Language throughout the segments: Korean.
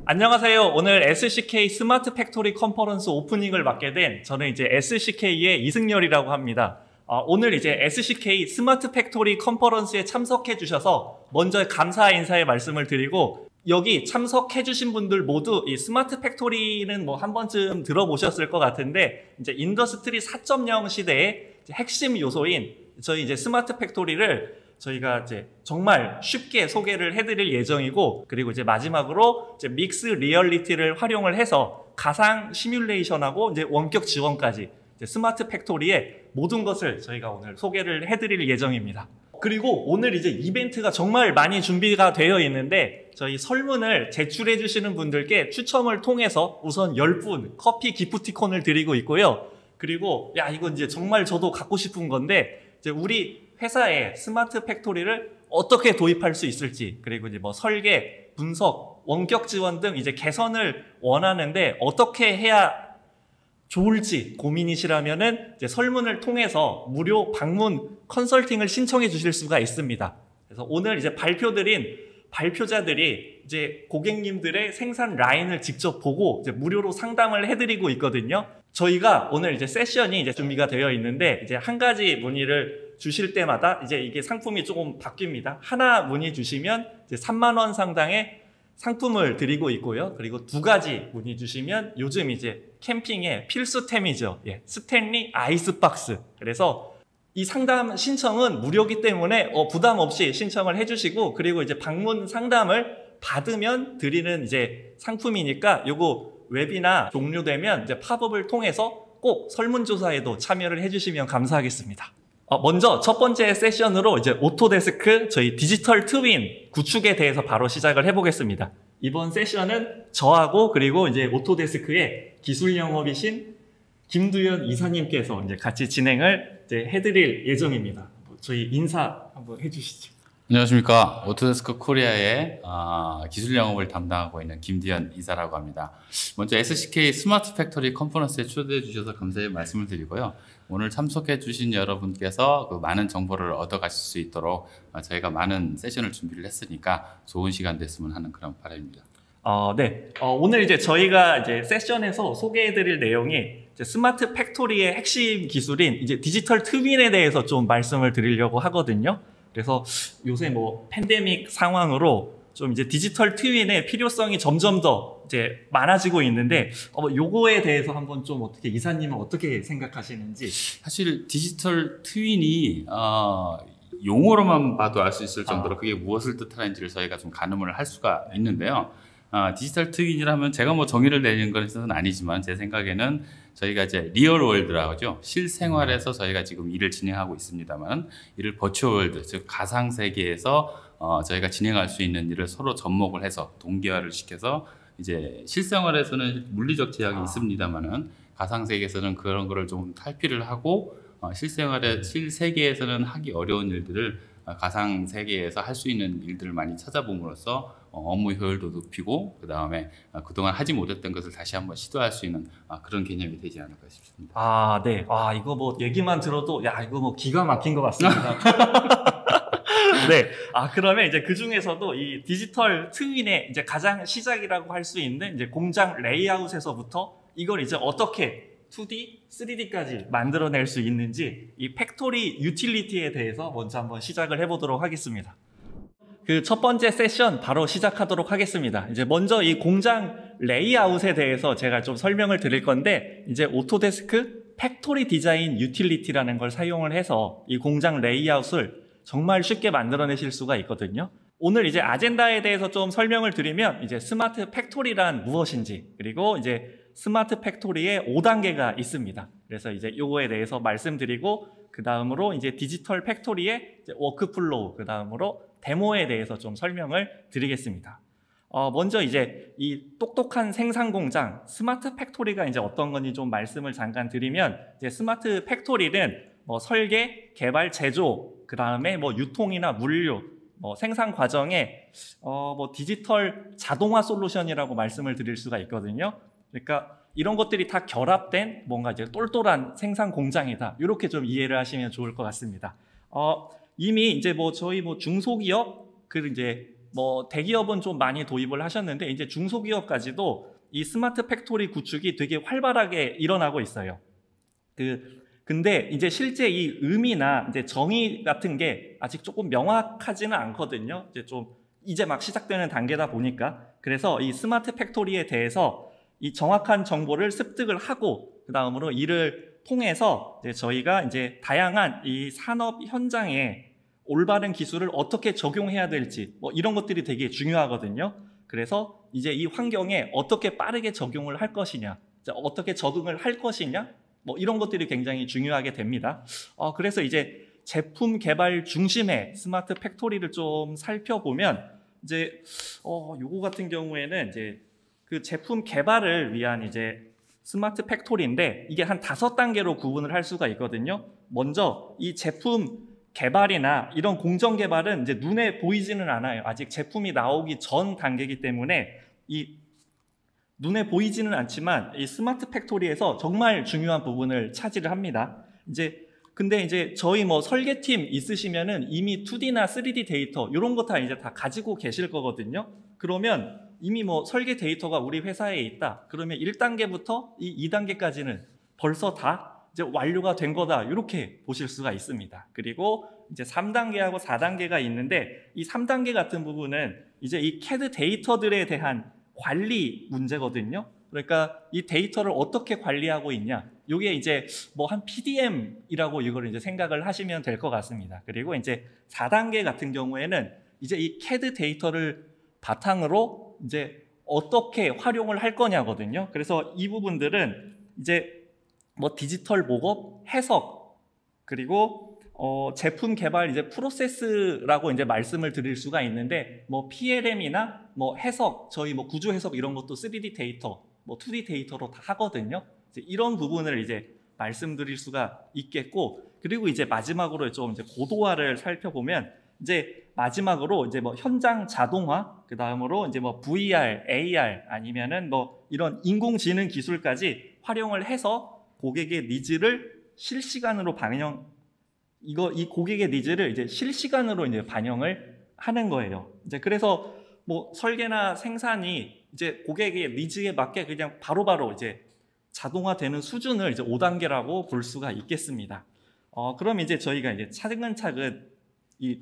안녕하세요. 오늘 SCK 스마트 팩토리 컨퍼런스 오프닝을 맡게 된 저는 이제 SCK의 이승열이라고 합니다. 오늘 이제 SCK 스마트 팩토리 컨퍼런스에 참석해 주셔서 먼저 감사 인사의 말씀을 드리고, 여기 참석해 주신 분들 모두 이 스마트 팩토리는 뭐 한 번쯤 들어보셨을 것 같은데, 이제 인더스트리 4.0 시대의 핵심 요소인 저희 이제 스마트 팩토리를 저희가 이제 정말 쉽게 소개를 해드릴 예정이고, 그리고 이제 마지막으로 이제 믹스 리얼리티를 활용을 해서 가상 시뮬레이션하고 이제 원격 지원까지 이제 스마트 팩토리의 모든 것을 저희가 오늘 소개를 해드릴 예정입니다. 그리고 오늘 이제 이벤트가 정말 많이 준비가 되어 있는데, 저희 설문을 제출해 주시는 분들께 추첨을 통해서 우선 10분 커피 기프티콘을 드리고 있고요. 그리고 이건 이제 정말 저도 갖고 싶은 건데, 이제 우리 회사에 스마트 팩토리를 어떻게 도입할 수 있을지, 그리고 이제 뭐 설계, 분석, 원격 지원 등 이제 개선을 원하는데 어떻게 해야 좋을지 고민이시라면은 이제 설문을 통해서 무료 방문 컨설팅을 신청해 주실 수가 있습니다. 그래서 오늘 이제 발표드린 발표자들이 이제 고객님들의 생산 라인을 직접 보고 이제 무료로 상담을 해드리고 있거든요. 저희가 오늘 이제 세션이 이제 준비가 되어 있는데, 이제 한 가지 문의를 주실 때마다 이제 이게 상품이 조금 바뀝니다. 하나 문의 주시면 이제 3만 원 상당의 상품을 드리고 있고요. 그리고 2가지 문의 주시면 요즘 이제 캠핑의 필수템이죠. 스탠리 아이스박스. 그래서 이 상담 신청은 무료이기 때문에 부담 없이 신청을 해주시고, 그리고 이제 방문 상담을 받으면 드리는 이제 상품이니까 요거 웹이나 종료되면 이제 팝업을 통해서 꼭 설문조사에도 참여를 해주시면 감사하겠습니다. 먼저 첫 번째 세션으로 이제 오토데스크 저희 디지털 트윈 구축에 대해서 바로 시작을 해보겠습니다. 이번 세션은 저하고 그리고 이제 오토데스크의 기술 영업이신 김두현 이사님께서 이제 같이 진행을 이제 해드릴 예정입니다. 저희 인사 한번 해주시죠. 안녕하십니까. 오토데스크 코리아의 기술 영업을 담당하고 있는 김두현 이사라고 합니다. 먼저 SCK 스마트 팩토리 컨퍼런스에 초대해 주셔서 감사의 말씀을 드리고요. 오늘 참석해 주신 여러분께서 그 많은 정보를 얻어 가실 수 있도록 저희가 많은 세션을 준비를 했으니까 좋은 시간 됐으면 하는 그런 바람입니다. 네. 오늘 이제 저희가 이제 세션에서 소개해 드릴 내용이 이제 스마트 팩토리의 핵심 기술인 이제 디지털 트윈에 대해서 좀 말씀을 드리려고 하거든요. 그래서 요새 뭐 팬데믹 상황으로 좀 이제 디지털 트윈의 필요성이 점점 더 이제 많아지고 있는데, 요거에 대해서 한번 좀 어떻게 이사님은 어떻게 생각하시는지. 사실 디지털 트윈이 용어로만 봐도 알 수 있을 정도로 그게 무엇을 뜻하는지를 저희가 좀 가늠을 할 수가 있는데요. 디지털 트윈이라면 제가 뭐 정의를 내리는 것은 아니지만 제 생각에는 저희가 이제 리얼 월드라고 하죠. 실생활에서 저희가 지금 일을 진행하고 있습니다만, 이를 버추얼 월드, 즉 가상 세계에서 저희가 진행할 수 있는 일을 서로 접목을 해서 동기화를 시켜서, 이제 실생활에서는 물리적 제약이 있습니다만은 가상 세계에서는 그런 거를 좀 탈피를 하고 실세계에서는 하기 어려운 일들을 가상 세계에서 할 수 있는 일들을 많이 찾아봄으로써 업무 효율도 높이고, 그 다음에 그동안 하지 못했던 것을 다시 한번 시도할 수 있는 그런 개념이 되지 않을까 싶습니다. 네. 이거 뭐 얘기만 들어도 이거 뭐 기가 막힌 것 같습니다. 네. 그러면 이제 그 중에서도 이 디지털 트윈의 이제 가장 시작이라고 할 수 있는 이제 공장 레이아웃에서부터 이걸 이제 어떻게 2D, 3D까지 만들어낼 수 있는지, 이 팩토리 유틸리티에 대해서 먼저 한번 시작을 해보도록 하겠습니다. 그 첫 번째 세션 바로 시작하도록 하겠습니다. 이제 먼저 이 공장 레이아웃에 대해서 제가 좀 설명을 드릴 건데, 이제 오토데스크 팩토리 디자인 유틸리티라는 걸 사용을 해서 이 공장 레이아웃을 정말 쉽게 만들어내실 수가 있거든요. 오늘 이제 아젠다에 대해서 좀 설명을 드리면, 이제 스마트 팩토리란 무엇인지, 그리고 이제 스마트 팩토리의 5단계가 있습니다. 그래서 이제 요거에 대해서 말씀드리고, 그 다음으로 이제 디지털 팩토리의 이제 워크플로우, 그 다음으로 데모에 대해서 좀 설명을 드리겠습니다. 먼저 이제 이 똑똑한 생산 공장, 스마트 팩토리가 이제 어떤 건지 좀 말씀을 잠깐 드리면, 이제 스마트 팩토리는 뭐 설계, 개발, 제조, 그 다음에 뭐 유통이나 물류, 생산 과정에 뭐 디지털 자동화 솔루션이라고 말씀을 드릴 수가 있거든요. 그러니까 이런 것들이 다 결합된 뭔가 이제 똘똘한 생산 공장이다. 이렇게 좀 이해를 하시면 좋을 것 같습니다. 이미 이제 뭐 저희 뭐 중소기업 그 이제 뭐 대기업은 좀 많이 도입을 하셨는데 이제 중소기업까지도 이 스마트 팩토리 구축이 되게 활발하게 일어나고 있어요. 근데 이제 실제 이 의미나 이제 정의 같은 게 아직 조금 명확하지는 않거든요. 이제 막 시작되는 단계다 보니까. 그래서 이 스마트 팩토리에 대해서 이 정확한 정보를 습득을 하고 그 다음으로 이를 통해서 이제 저희가 이제 다양한 이 산업 현장에 올바른 기술을 어떻게 적용해야 될지 뭐 이런 것들이 되게 중요하거든요. 그래서 이제 이 환경에 어떻게 빠르게 적용을 할 것이냐, 어떻게 적응을 할 것이냐, 뭐 이런 것들이 굉장히 중요하게 됩니다. 그래서 이제 제품 개발 중심의 스마트 팩토리를 좀 살펴보면 이제 요거 같은 경우에는 이제 그 제품 개발을 위한 이제 스마트 팩토리인데 이게 한 5단계로 구분을 할 수가 있거든요. 먼저 이 제품 개발이나 이런 공정 개발은 이제 눈에 보이지는 않아요. 아직 제품이 나오기 전 단계이기 때문에 이 눈에 보이지는 않지만 이 스마트 팩토리에서 정말 중요한 부분을 차지를 합니다. 근데 이제 저희 뭐 설계팀 있으시면은 이미 2D나 3D 데이터 이런 거 이제 다 가지고 계실 거거든요. 그러면 이미 뭐 설계 데이터가 우리 회사에 있다. 그러면 1단계부터 이 2단계까지는 벌써 다 이제 완료가 된 거다. 이렇게 보실 수가 있습니다. 그리고 이제 3단계하고 4단계가 있는데 이 3단계 같은 부분은 이제 이 CAD 데이터들에 대한 관리 문제거든요. 그러니까 이 데이터를 어떻게 관리하고 있냐. 이게 이제 뭐 한 PDM이라고 이걸 이제 생각을 하시면 될 것 같습니다. 그리고 이제 4단계 같은 경우에는 이제 이 CAD 데이터를 바탕으로 이제 어떻게 활용을 할 거냐거든요. 그래서 이 부분들은 이제 뭐 디지털 목업, 해석, 그리고 제품 개발 이제 프로세스라고 이제 말씀을 드릴 수가 있는데 뭐 PLM이나 뭐 해석, 저희 뭐 구조 해석 이런 것도 3D 데이터, 뭐 2D 데이터로 다 하거든요. 이제 이런 부분을 이제 말씀드릴 수가 있겠고, 그리고 이제 마지막으로 좀 이제 고도화를 살펴보면 이제 마지막으로 이제 뭐 현장 자동화, 그 다음으로 이제 뭐 VR, AR 아니면은 뭐 이런 인공지능 기술까지 활용을 해서 고객의 니즈를 실시간으로 이 고객의 니즈를 이제 실시간으로 이제 반영을 하는 거예요. 이제 그래서 뭐 설계나 생산이 이제 고객의 니즈에 맞게 그냥 바로바로 이제 자동화되는 수준을 이제 5단계라고 볼 수가 있겠습니다. 그럼 이제 저희가 이제 차근차근 이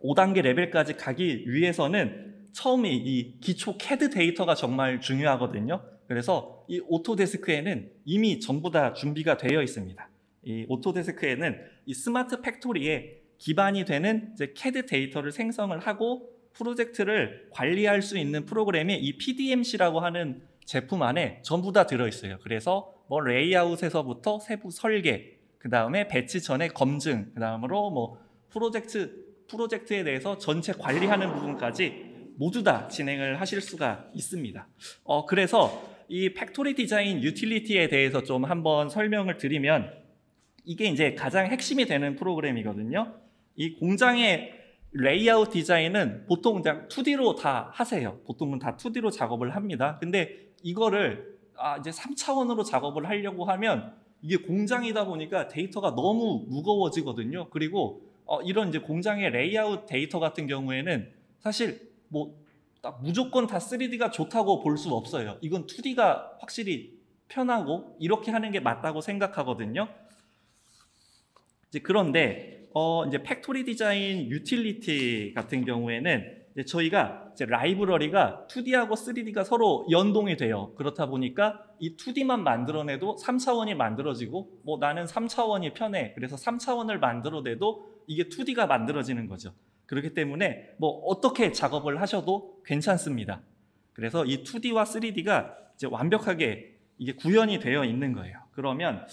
5단계 레벨까지 가기 위해서는 처음에 이 기초 CAD 데이터가 정말 중요하거든요. 그래서 이 오토데스크에는 이미 전부 다 준비가 되어 있습니다. 이 오토데스크에는 이 스마트 팩토리에 기반이 되는 이제 CAD 데이터를 생성을 하고 프로젝트를 관리할 수 있는 프로그램이 이 PDMC라고 하는 제품 안에 전부 다 들어있어요. 그래서 뭐 레이아웃에서부터 세부 설계, 그 다음에 배치 전에 검증, 그 다음으로 뭐 프로젝트에 대해서 전체 관리하는 부분까지 모두 다 진행을 하실 수가 있습니다. 그래서 이 팩토리 디자인 유틸리티에 대해서 좀 한번 설명을 드리면 이게 이제 가장 핵심이 되는 프로그램이거든요. 이 공장의 레이아웃 디자인은 보통 그냥 2D로 다 하세요. 보통은 다 2D로 작업을 합니다. 근데 이거를 이제 3차원으로 작업을 하려고 하면 이게 공장이다 보니까 데이터가 너무 무거워지거든요. 그리고 이런 이제 공장의 레이아웃 데이터 같은 경우에는 사실 뭐 딱 무조건 다 3D가 좋다고 볼 수 없어요. 이건 2D가 확실히 편하고 이렇게 하는 게 맞다고 생각하거든요. 이제 그런데 이제 팩토리 디자인 유틸리티 같은 경우에는 이제 저희가 이제 라이브러리가 2D하고 3D가 서로 연동이 돼요. 그렇다 보니까 이 2D만 만들어내도 3차원이 만들어지고 뭐 나는 3차원이 편해. 그래서 3차원을 만들어내도 이게 2D가 만들어지는 거죠. 그렇기 때문에 뭐 어떻게 작업을 하셔도 괜찮습니다. 그래서 이 2D와 3D가 이제 완벽하게 이게 구현이 되어 있는 거예요. 그러면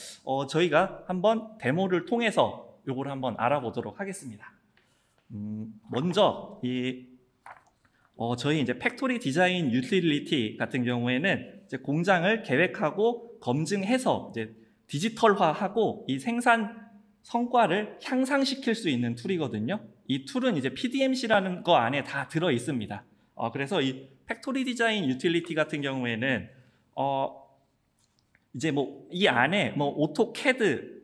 저희가 한번 데모를 통해서 요걸 한번 알아보도록 하겠습니다. 먼저 저희 이제 팩토리 디자인 유틸리티 같은 경우에는 이제 공장을 계획하고 검증해서 이제 디지털화하고 이 생산 성과를 향상시킬 수 있는 툴이거든요. 이 툴은 이제 PDMC라는 거 안에 다 들어 있습니다. 그래서 이 팩토리 디자인 유틸리티 같은 경우에는 이제 뭐 이 안에 뭐 오토캐드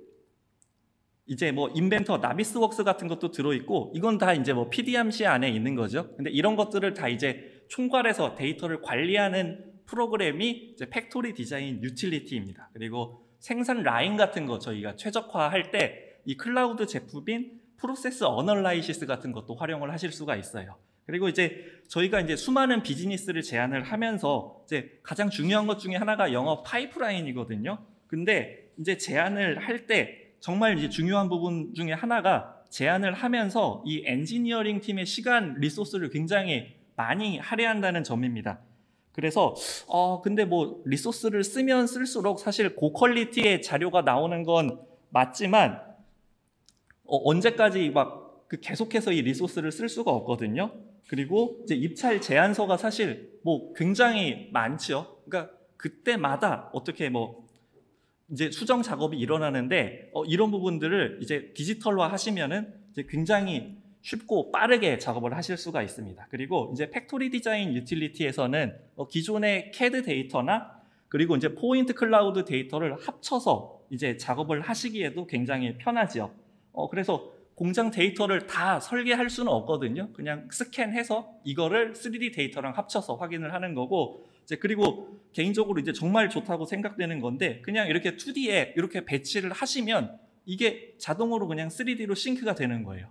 이제 뭐 인벤터, 나비스웍스 같은 것도 들어있고 이건 다 이제 뭐 PDMC 안에 있는 거죠. 근데 이런 것들을 다 이제 총괄해서 데이터를 관리하는 프로그램이 이제 팩토리 디자인 유틸리티입니다. 그리고 생산 라인 같은 거 저희가 최적화할 때 이 클라우드 제품인 프로세스 어널라이시스 같은 것도 활용을 하실 수가 있어요. 그리고 이제 저희가 이제 수많은 비즈니스를 제안을 하면서 이제 가장 중요한 것 중에 하나가 영업 파이프라인이거든요. 근데 이제 제안을 할 때 정말 이제 중요한 부분 중에 하나가 제안을 하면서 이 엔지니어링 팀의 시간, 리소스를 굉장히 많이 할애한다는 점입니다. 그래서 근데 뭐 리소스를 쓰면 쓸수록 사실 고퀄리티의 자료가 나오는 건 맞지만 언제까지 막 그 계속해서 이 리소스를 쓸 수가 없거든요. 그리고 이제 입찰 제안서가 사실 뭐 굉장히 많죠. 그러니까 그때마다 어떻게 뭐 이제 수정 작업이 일어나는데 이런 부분들을 이제 디지털화 하시면은 이제 굉장히 쉽고 빠르게 작업을 하실 수가 있습니다. 그리고 이제 팩토리 디자인 유틸리티에서는 기존의 CAD 데이터나 그리고 이제 포인트 클라우드 데이터를 합쳐서 이제 작업을 하시기에도 굉장히 편하죠. 그래서 공장 데이터를 다 설계할 수는 없거든요. 그냥 스캔해서 이거를 3D 데이터랑 합쳐서 확인을 하는 거고, 이제 그리고 개인적으로 이제 정말 좋다고 생각되는 건데, 그냥 이렇게 2D에 이렇게 배치를 하시면 이게 자동으로 그냥 3D로 싱크가 되는 거예요.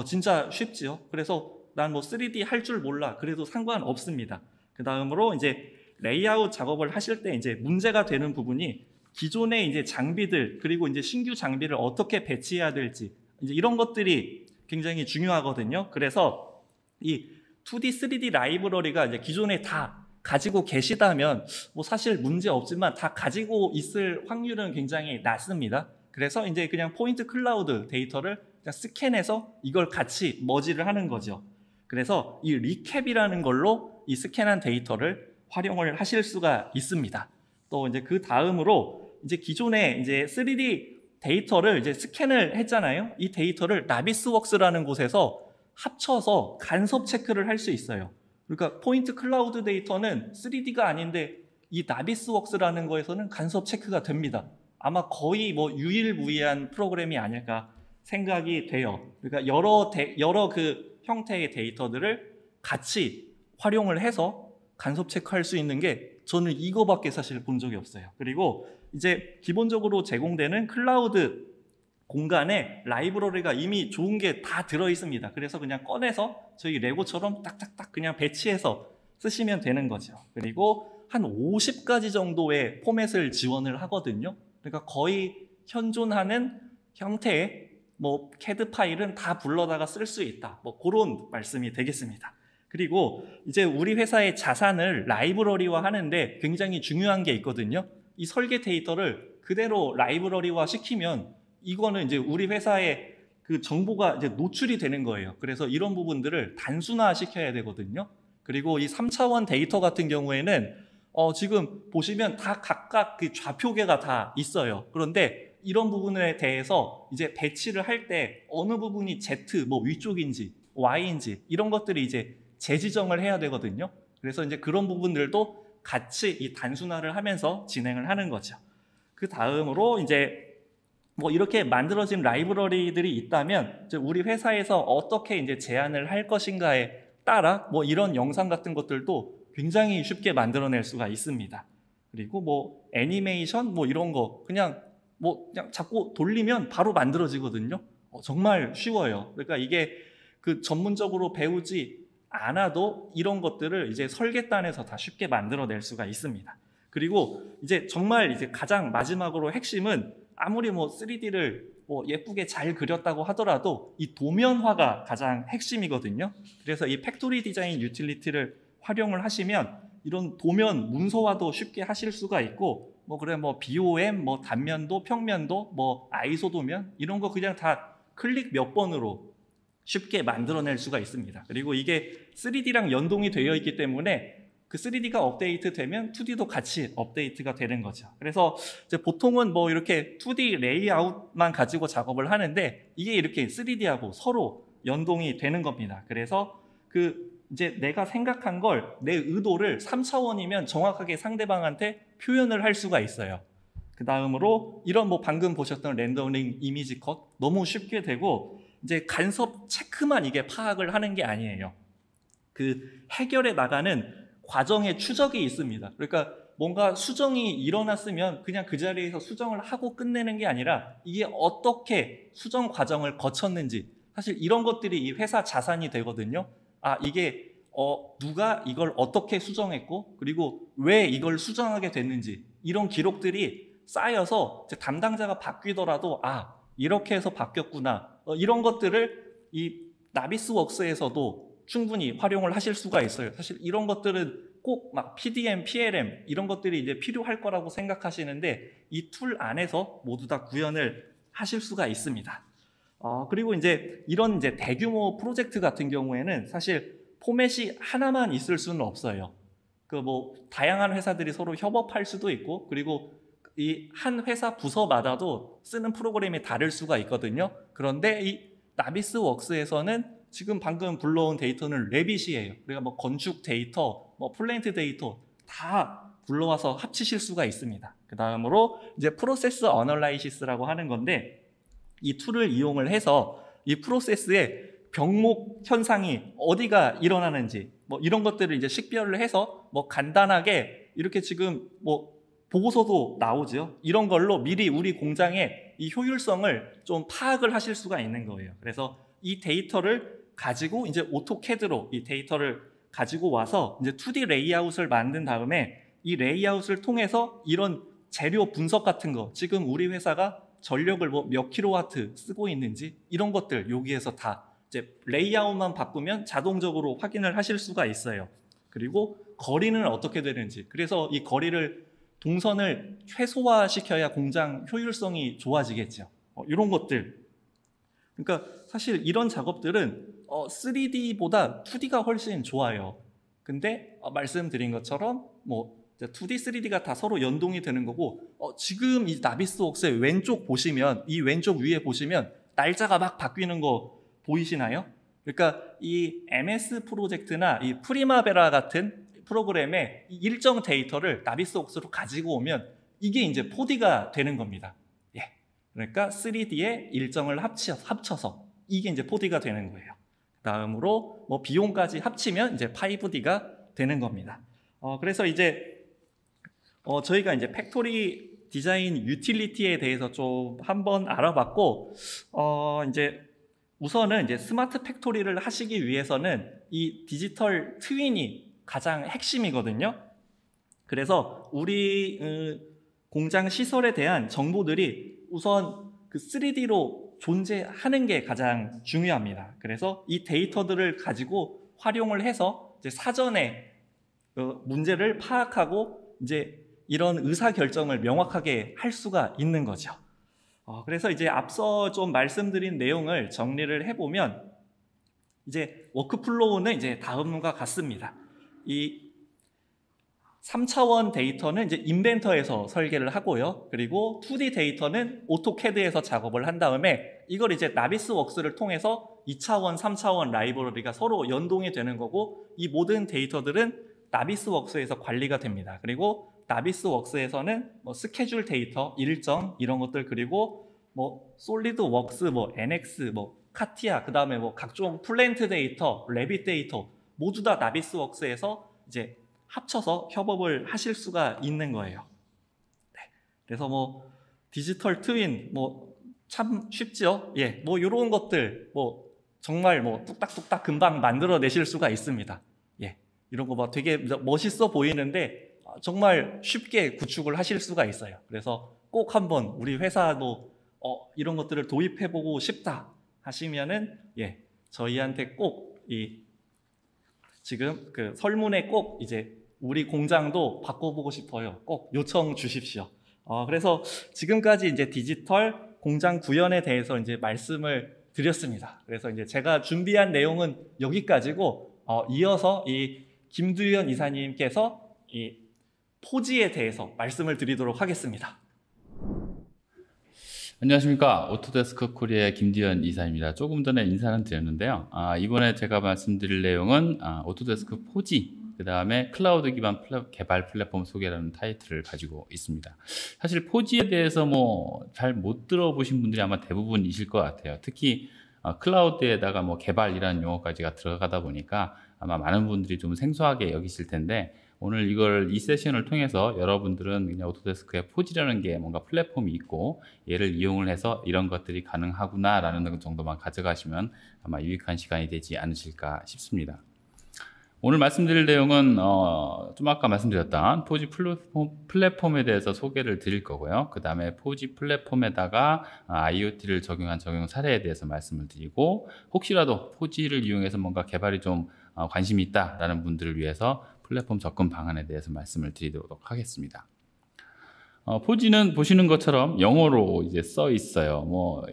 진짜 쉽지요. 그래서 난 뭐 3D 할 줄 몰라. 그래도 상관없습니다. 그 다음으로 이제 레이아웃 작업을 하실 때 이제 문제가 되는 부분이 기존의 이제 장비들 그리고 이제 신규 장비를 어떻게 배치해야 될지 이제 이런 것들이 굉장히 중요하거든요. 그래서 이 2D, 3D 라이브러리가 이제 기존에 다 가지고 계시다면 뭐 사실 문제 없지만 다 가지고 있을 확률은 굉장히 낮습니다. 그래서 이제 그냥 포인트 클라우드 데이터를 그냥 스캔해서 이걸 같이 머지를 하는 거죠. 그래서 이 리캡이라는 걸로 이 스캔한 데이터를 활용을 하실 수가 있습니다. 또 이제 그 다음으로 이제 기존에 이제 3D 데이터를 이제 스캔을 했잖아요. 이 데이터를 나비스웍스라는 곳에서 합쳐서 간섭 체크를 할 수 있어요. 그러니까 포인트 클라우드 데이터는 3D가 아닌데 이 나비스웍스라는 거에서는 간섭 체크가 됩니다. 아마 거의 뭐 유일무이한 프로그램이 아닐까 생각이 돼요. 그러니까 여러 그 형태의 데이터들을 같이 활용을 해서 간섭 체크할 수 있는 게 저는 이거밖에 사실 본 적이 없어요. 그리고 이제 기본적으로 제공되는 클라우드 공간에 라이브러리가 이미 좋은 게 다 들어 있습니다. 그래서 그냥 꺼내서 저희 레고처럼 딱딱딱 그냥 배치해서 쓰시면 되는 거죠. 그리고 한 50가지 정도의 포맷을 지원을 하거든요. 그러니까 거의 현존하는 형태의 뭐 CAD 파일은 다 불러다가 쓸 수 있다. 뭐 그런 말씀이 되겠습니다. 그리고 이제 우리 회사의 자산을 라이브러리화 하는데 굉장히 중요한 게 있거든요. 이 설계 데이터를 그대로 라이브러리화 시키면 이거는 이제 우리 회사의 그 정보가 이제 노출이 되는 거예요. 그래서 이런 부분들을 단순화 시켜야 되거든요. 그리고 이 3차원 데이터 같은 경우에는 지금 보시면 다 각각 그 좌표계가 다 있어요. 그런데 이런 부분에 대해서 이제 배치를 할 때 어느 부분이 Z, 뭐 위쪽인지 Y인지 이런 것들이 이제 재지정을 해야 되거든요. 그래서 이제 그런 부분들도 같이 이 단순화를 하면서 진행을 하는 거죠. 그 다음으로 이제 뭐 이렇게 만들어진 라이브러리들이 있다면 이제 우리 회사에서 어떻게 이제 제안을 할 것인가에 따라 뭐 이런 영상 같은 것들도 굉장히 쉽게 만들어낼 수가 있습니다. 그리고 뭐 애니메이션 뭐 이런 거 그냥 자꾸 돌리면 바로 만들어지거든요. 정말 쉬워요. 그러니까 이게 그 전문적으로 배우지 않아도 이런 것들을 이제 설계단에서 다 쉽게 만들어낼 수가 있습니다. 그리고 이제 정말 이제 가장 마지막으로 핵심은 아무리 뭐 3D를 뭐 예쁘게 잘 그렸다고 하더라도 이 도면화가 가장 핵심이거든요. 그래서 이 팩토리 디자인 유틸리티를 활용을 하시면 이런 도면 문서화도 쉽게 하실 수가 있고 뭐 BOM, 뭐 단면도, 평면도, 뭐 아이소 도면 이런 거 그냥 다 클릭 몇 번으로 쉽게 만들어낼 수가 있습니다. 그리고 이게 3D랑 연동이 되어 있기 때문에 그 3D가 업데이트 되면 2D도 같이 업데이트가 되는 거죠. 그래서 이제 보통은 뭐 이렇게 2D 레이아웃만 가지고 작업을 하는데 이게 이렇게 3D하고 서로 연동이 되는 겁니다. 그래서 이제 내가 생각한 걸 내 의도를 3차원이면 정확하게 상대방한테 표현을 할 수가 있어요. 그 다음으로 이런 뭐 방금 보셨던 렌더링 이미지 컷 너무 쉽게 되고 이제 간섭 체크만 이게 파악을 하는 게 아니에요. 그 해결해 나가는 과정의 추적이 있습니다. 그러니까 뭔가 수정이 일어났으면 그냥 그 자리에서 수정을 하고 끝내는 게 아니라 이게 어떻게 수정 과정을 거쳤는지 사실 이런 것들이 이 회사 자산이 되거든요. 아, 이게 누가 이걸 어떻게 수정했고 그리고 왜 이걸 수정하게 됐는지 이런 기록들이 쌓여서 이제 담당자가 바뀌더라도 아, 이렇게 해서 바뀌었구나. 이런 것들을 이 나비스웍스에서도 충분히 활용을 하실 수가 있어요. 사실 이런 것들은 꼭 막 PDM, PLM 이런 것들이 이제 필요할 거라고 생각하시는데 이 툴 안에서 모두 다 구현을 하실 수가 있습니다. 그리고 이제 이런 이제 대규모 프로젝트 같은 경우에는 사실 포맷이 하나만 있을 수는 없어요. 그 뭐 다양한 회사들이 서로 협업할 수도 있고 그리고 이 한 회사 부서마다도 쓰는 프로그램이 다를 수가 있거든요. 그런데 이 나비스웍스에서는 지금 방금 불러온 데이터는 레빗이에요. 그러니까 뭐 건축 데이터, 뭐 플랜트 데이터 다 불러와서 합치실 수가 있습니다. 그 다음으로 이제 프로세스 어널라이시스라고 하는 건데 이 툴을 이용을 해서 이 프로세스의 병목 현상이 어디가 일어나는지 뭐 이런 것들을 이제 식별을 해서 뭐 간단하게 이렇게 지금 뭐 보고서도 나오죠. 이런 걸로 미리 우리 공장의 이 효율성을 좀 파악을 하실 수가 있는 거예요. 그래서 이 데이터를 가지고 이제 오토캐드로 이 데이터를 가지고 와서 이제 2D 레이아웃을 만든 다음에 이 레이아웃을 통해서 이런 재료 분석 같은 거 지금 우리 회사가 전력을 뭐 몇 킬로와트 쓰고 있는지 이런 것들 여기에서 다 이제 레이아웃만 바꾸면 자동적으로 확인을 하실 수가 있어요. 그리고 거리는 어떻게 되는지 그래서 이 거리를 동선을 최소화시켜야 공장 효율성이 좋아지겠죠. 이런 것들 그러니까 사실 이런 작업들은 3D보다 2D가 훨씬 좋아요. 근데 말씀드린 것처럼 뭐 2D, 3D가 다 서로 연동이 되는 거고 지금 이 나비스웍스의 왼쪽 보시면 이 왼쪽 위에 보시면 날짜가 막 바뀌는 거 보이시나요? 그러니까 이 MS 프로젝트나 이 프리마베라 같은 프로그램의 일정 데이터를 나비스웍스로 가지고 오면 이게 이제 4D가 되는 겁니다. 그러니까 3D에 일정을 합쳐서 이게 이제 4D가 되는 거예요. 다음으로 뭐 비용까지 합치면 이제 5D가 되는 겁니다. 그래서 이제 저희가 이제 팩토리 디자인 유틸리티에 대해서 좀 한번 알아봤고 이제 우선은 이제 스마트 팩토리를 하시기 위해서는 이 디지털 트윈이 가장 핵심이거든요. 그래서 우리 공장 시설에 대한 정보들이 우선 그 3D로 존재하는 게 가장 중요합니다. 그래서 이 데이터들을 가지고 활용을 해서 이제 사전에 문제를 파악하고 이제 이런 의사 결정을 명확하게 할 수가 있는 거죠. 그래서 이제 앞서 좀 말씀드린 내용을 정리를 해보면 이제 워크플로우는 이제 다음과 같습니다. 이 3차원 데이터는 이제 인벤터에서 설계를 하고요. 그리고 2D 데이터는 오토캐드에서 작업을 한 다음에 이걸 이제 나비스웍스를 통해서 2차원, 3차원 라이브러리가 서로 연동이 되는 거고 이 모든 데이터들은 나비스웍스에서 관리가 됩니다. 그리고 나비스웍스에서는 뭐 스케줄 데이터, 일정 이런 것들 그리고 뭐 솔리드웍스, 뭐 NX, 뭐 카티아 그다음에 뭐 각종 플랜트 데이터, 레빗 데이터 모두 다 나비스웍스에서 이제 합쳐서 협업을 하실 수가 있는 거예요. 네. 그래서 뭐 디지털 트윈 뭐 참 쉽죠. 뭐 이런 것들 뭐 정말 뭐 뚝딱뚝딱 금방 만들어내실 수가 있습니다. 이런 거 막 되게 멋있어 보이는데 정말 쉽게 구축을 하실 수가 있어요. 그래서 꼭 한번 우리 회사도 이런 것들을 도입해보고 싶다 하시면은 저희한테 꼭 지금 그 설문에 꼭 이제 우리 공장도 바꿔보고 싶어요. 꼭 요청 주십시오. 그래서 지금까지 이제 디지털 공장 구현에 대해서 이제 말씀을 드렸습니다. 그래서 이제 제가 준비한 내용은 여기까지고 이어서 이 김두현 이사님께서 이 포지에 대해서 말씀을 드리도록 하겠습니다. 안녕하십니까. 오토데스크 코리아의 김두현 이사입니다. 조금 전에 인사는 드렸는데요. 이번에 제가 말씀드릴 내용은 오토데스크 포지 그 다음에 클라우드 기반 개발 플랫폼 소개라는 타이틀을 가지고 있습니다. 사실 포지에 대해서 뭐 잘 못 들어보신 분들이 아마 대부분이실 것 같아요. 특히 클라우드에다가 뭐 개발이라는 용어까지가 들어가다 보니까 아마 많은 분들이 좀 생소하게 여기실 텐데, 오늘 이 세션을 통해서 여러분들은 그냥 오토데스크에 포지라는 게 뭔가 플랫폼이 있고 얘를 이용을 해서 이런 것들이 가능하구나 라는 정도만 가져가시면 아마 유익한 시간이 되지 않으실까 싶습니다. 오늘 말씀드릴 내용은 좀 아까 말씀드렸던 포지 플랫폼에 대해서 소개를 드릴 거고요. 그 다음에 포지 플랫폼에다가 IoT를 적용한 적용 사례에 대해서 말씀을 드리고, 혹시라도 포지를 이용해서 뭔가 개발이 좀 관심이 있다라는 분들을 위해서 플랫폼 접근 방안에 대해서 말씀을 드리도록 하겠습니다. 포지는 보시는 것처럼 영어로 이제 써 있어요.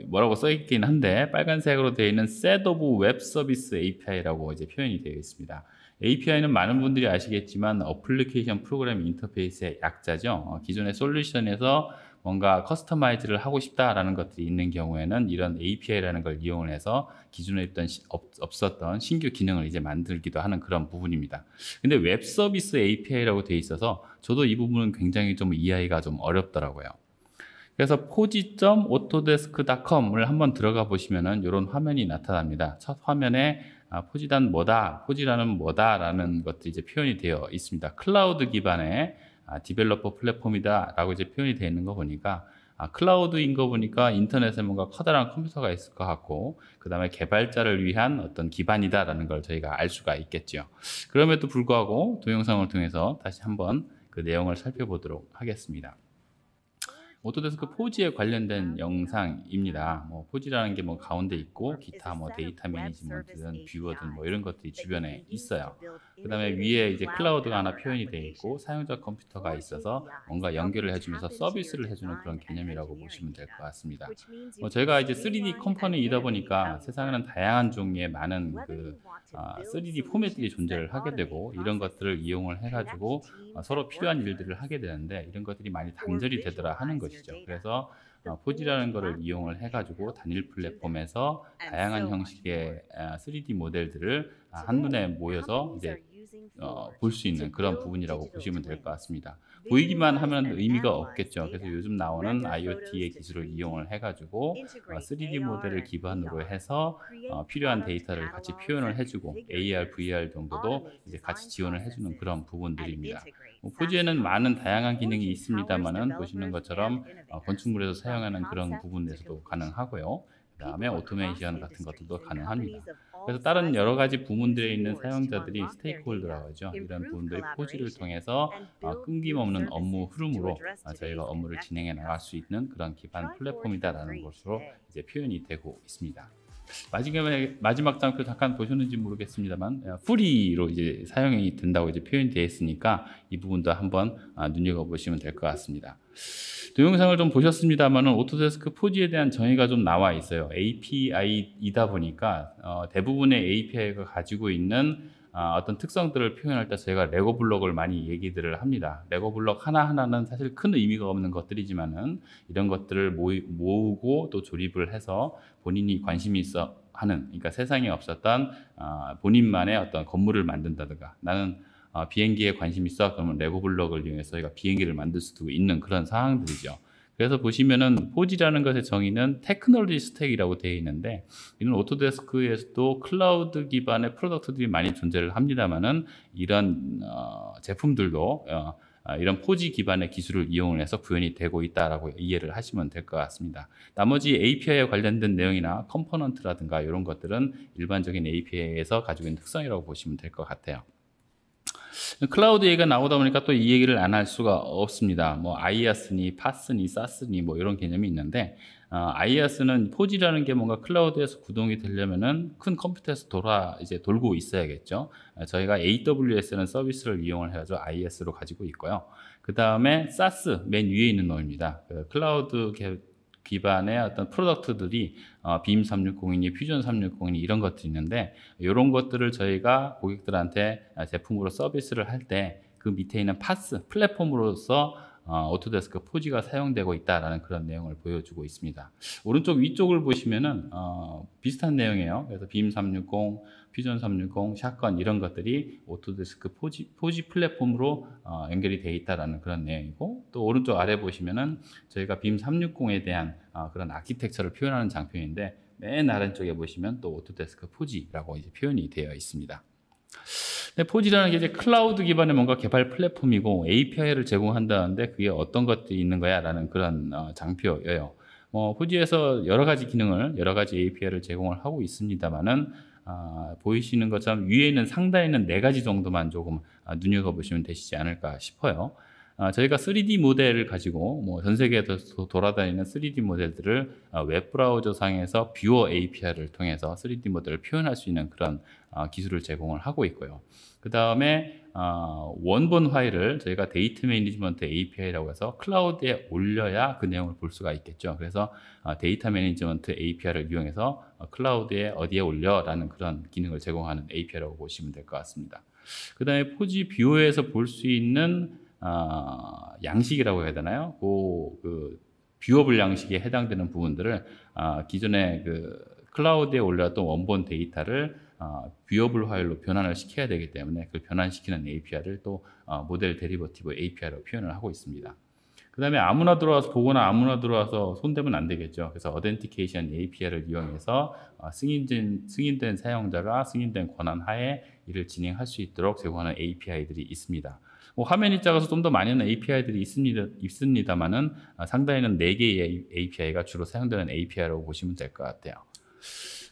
뭐라고 써 있긴 한데 빨간색으로 되어 있는 Set of Web Service API라고 이제 표현이 되어 있습니다. API는 많은 분들이 아시겠지만 어플리케이션 프로그램 인터페이스의 약자죠. 기존의 솔루션에서 뭔가 커스터마이즈를 하고 싶다라는 것들이 있는 경우에는 이런 API라는 걸 이용을 해서 기존에 없었던 신규 기능을 이제 만들기도 하는 그런 부분입니다. 근데 웹 서비스 API라고 되어 있어서 저도 이 부분은 굉장히 좀 이해하기가 좀 어렵더라고요. 그래서 poji.autodesk.com을 한번 들어가 보시면은 이런 화면이 나타납니다. 첫 화면에 포지란 뭐다, 포지라는 뭐다라는 것들이 이제 표현이 되어 있습니다. 클라우드 기반의 디벨로퍼 플랫폼이다 라고 이제 표현이 되어 있는 거 보니까 클라우드인 거 보니까 인터넷에 뭔가 커다란 컴퓨터가 있을 것 같고, 그 다음에 개발자를 위한 어떤 기반이다 라는 걸 저희가 알 수가 있겠죠. 그럼에도 불구하고 동영상을 통해서 다시 한번 그 내용을 살펴보도록 하겠습니다. 오토데스크 포지에 관련된 영상입니다. 포지라는 게 가운데 있고 기타 데이터 매니지먼트든 뷰어든 이런 것들이 주변에 있어요. 그 다음에 위에 이제 클라우드가 하나 표현이 되어 있고 사용자 컴퓨터가 있어서 뭔가 연결을 해주면서 서비스를 해주는 그런 개념이라고 보시면 될 것 같습니다. 저희가 이제 3D 컴퍼니이다 보니까 세상에는 다양한 종류의 많은 3D 포맷들이 존재를 하게 되고, 이런 것들을 이용을 해가지고 서로 필요한 일들을 하게 되는데 이런 것들이 많이 단절이 되더라 하는 것이죠. 그래서 포지라는 것을 이용을 해가지고 단일 플랫폼에서 다양한 형식의 3D 모델들을 한눈에 모여서 이제 볼 수 있는 그런 부분이라고 보시면 될 것 같습니다. 보이기만 하면 의미가 없겠죠. 그래서 요즘 나오는 IoT의 기술을 이용을 해가지고 3D 모델을 기반으로 해서 필요한 데이터를 같이 표현을 해주고 AR, VR 정도도 이제 같이 지원을 해주는 그런 부분들입니다. 포지에는 많은 다양한 기능이 있습니다만은 보시는 것처럼 건축물에서 사용하는 그런 부분에서도 가능하고요. 그 다음에 오토메이션 같은 것들도 가능합니다. 그래서 다른 여러 가지 부문들에 있는 사용자들이 스테이크홀더라고 하죠. 이런 부분들이 포지를 통해서 끊김없는 업무 흐름으로 저희가 업무를 진행해 나갈 수 있는 그런 기반 플랫폼이다라는 것으로 이제 표현이 되고 있습니다. 마지막 장표 잠깐 보셨는지 모르겠습니다만 프리로 이제 사용이 된다고 이제 표현이 되어 있으니까 이 부분도 한번 눈여겨보시면 될 것 같습니다. 동영상을 좀 보셨습니다만 오토데스크 포지에 대한 정의가 좀 나와 있어요. API이다 보니까 대부분의 API가 가지고 있는 어떤 특성들을 표현할 때 저희가 레고 블록을 많이 얘기들을 합니다. 레고 블록 하나하나는 사실 큰 의미가 없는 것들이지만은 이런 것들을 모으고 또 조립을 해서 본인이 관심이 있어 하는, 그러니까 세상에 없었던 본인만의 어떤 건물을 만든다든가, 나는 비행기에 관심 있어 그러면 레고 블록을 이용해서 저희가 비행기를 만들 수도 있는 그런 상황들이죠. 그래서 보시면은 포지라는 것의 정의는 테크놀로지 스택이라고 되어 있는데, 이는 오토데스크에서도 클라우드 기반의 프로덕트들이 많이 존재를 합니다만은 이런 제품들도 이런 포지 기반의 기술을 이용을 해서 구현이 되고 있다라고 이해를 하시면 될 것 같습니다. 나머지 API에 관련된 내용이나 컴포넌트라든가 이런 것들은 일반적인 API에서 가지고 있는 특성이라고 보시면 될 것 같아요. 클라우드 얘기가 나오다 보니까 또 이 얘기를 안 할 수가 없습니다. IaaS니, PaaS니, SaaS니 이런 개념이 있는데, IaaS는 포지라는 게 뭔가 클라우드에서 구동이 되려면은 큰 컴퓨터에서 돌고 있어야겠죠. 저희가 AWS라는 서비스를 이용을 해가지고 IaaS로 가지고 있고요. 그 다음에 SaaS 맨 위에 있는 놈입니다. 클라우드 기반의 어떤 프로덕트들이 빔 360이니 퓨전 360이니 이런 것들이 있는데, 이런 것들을 저희가 고객들한테 제품으로 서비스를 할 때 그 밑에 있는 파스 플랫폼으로서 오토데스크 포지가 사용되고 있다라는 그런 내용을 보여주고 있습니다. 오른쪽 위쪽을 보시면은 비슷한 내용이에요. 그래서 빔 360, 퓨전 360, 샷건 이런 것들이 오토데스크 포지 플랫폼으로 연결이 되어 있다라는 그런 내용이고, 또 오른쪽 아래 보시면은 저희가 빔 360에 대한 그런 아키텍처를 표현하는 장표인데, 맨 아래쪽에 보시면 또 오토데스크 포지라고 이제 표현이 되어 있습니다. 근데 포지라는 게 이제 클라우드 기반의 뭔가 개발 플랫폼이고 API를 제공한다는데 그게 어떤 것들이 있는 거야라는 그런 장표예요. 포지에서 여러 가지 기능을, 여러 가지 API를 제공을 하고 있습니다만은 보이시는 것처럼 위에 있는 상단에 있는 4가지 정도만 조금 눈여겨보시면 되시지 않을까 싶어요. 저희가 3D 모델을 가지고 전 세계에서 돌아다니는 3D 모델들을 웹브라우저 상에서 뷰어 API를 통해서 3D 모델을 표현할 수 있는 그런 기술을 제공을 하고 있고요. 그 다음에 원본 파일을 저희가 데이터 매니지먼트 API라고 해서 클라우드에 올려야 그 내용을 볼 수가 있겠죠. 그래서 데이터 매니지먼트 API를 이용해서 클라우드에 어디에 올려라는 그런 기능을 제공하는 API라고 보시면 될 것 같습니다. 그 다음에 포지 뷰어에서 볼 수 있는 양식이라고 해야 되나요? 그 뷰어블 양식에 해당되는 부분들을 기존에 그 클라우드에 올렸던 원본 데이터를 뷰어블 파일로 변환을 시켜야 되기 때문에 그 변환시키는 API를 또 모델 데리버티브 API로 표현을 하고 있습니다. 그 다음에 아무나 들어와서 보거나 아무나 들어와서 손대면 안 되겠죠. 그래서 어덴티케이션 API를 이용해서 승인된 사용자가 승인된 권한 하에 이를 진행할 수 있도록 제공하는 API들이 있습니다. 화면이 작아서 좀 더 많은 API들이 있습니다만은 상단에는 4개의 API가 주로 사용되는 API라고 보시면 될 것 같아요.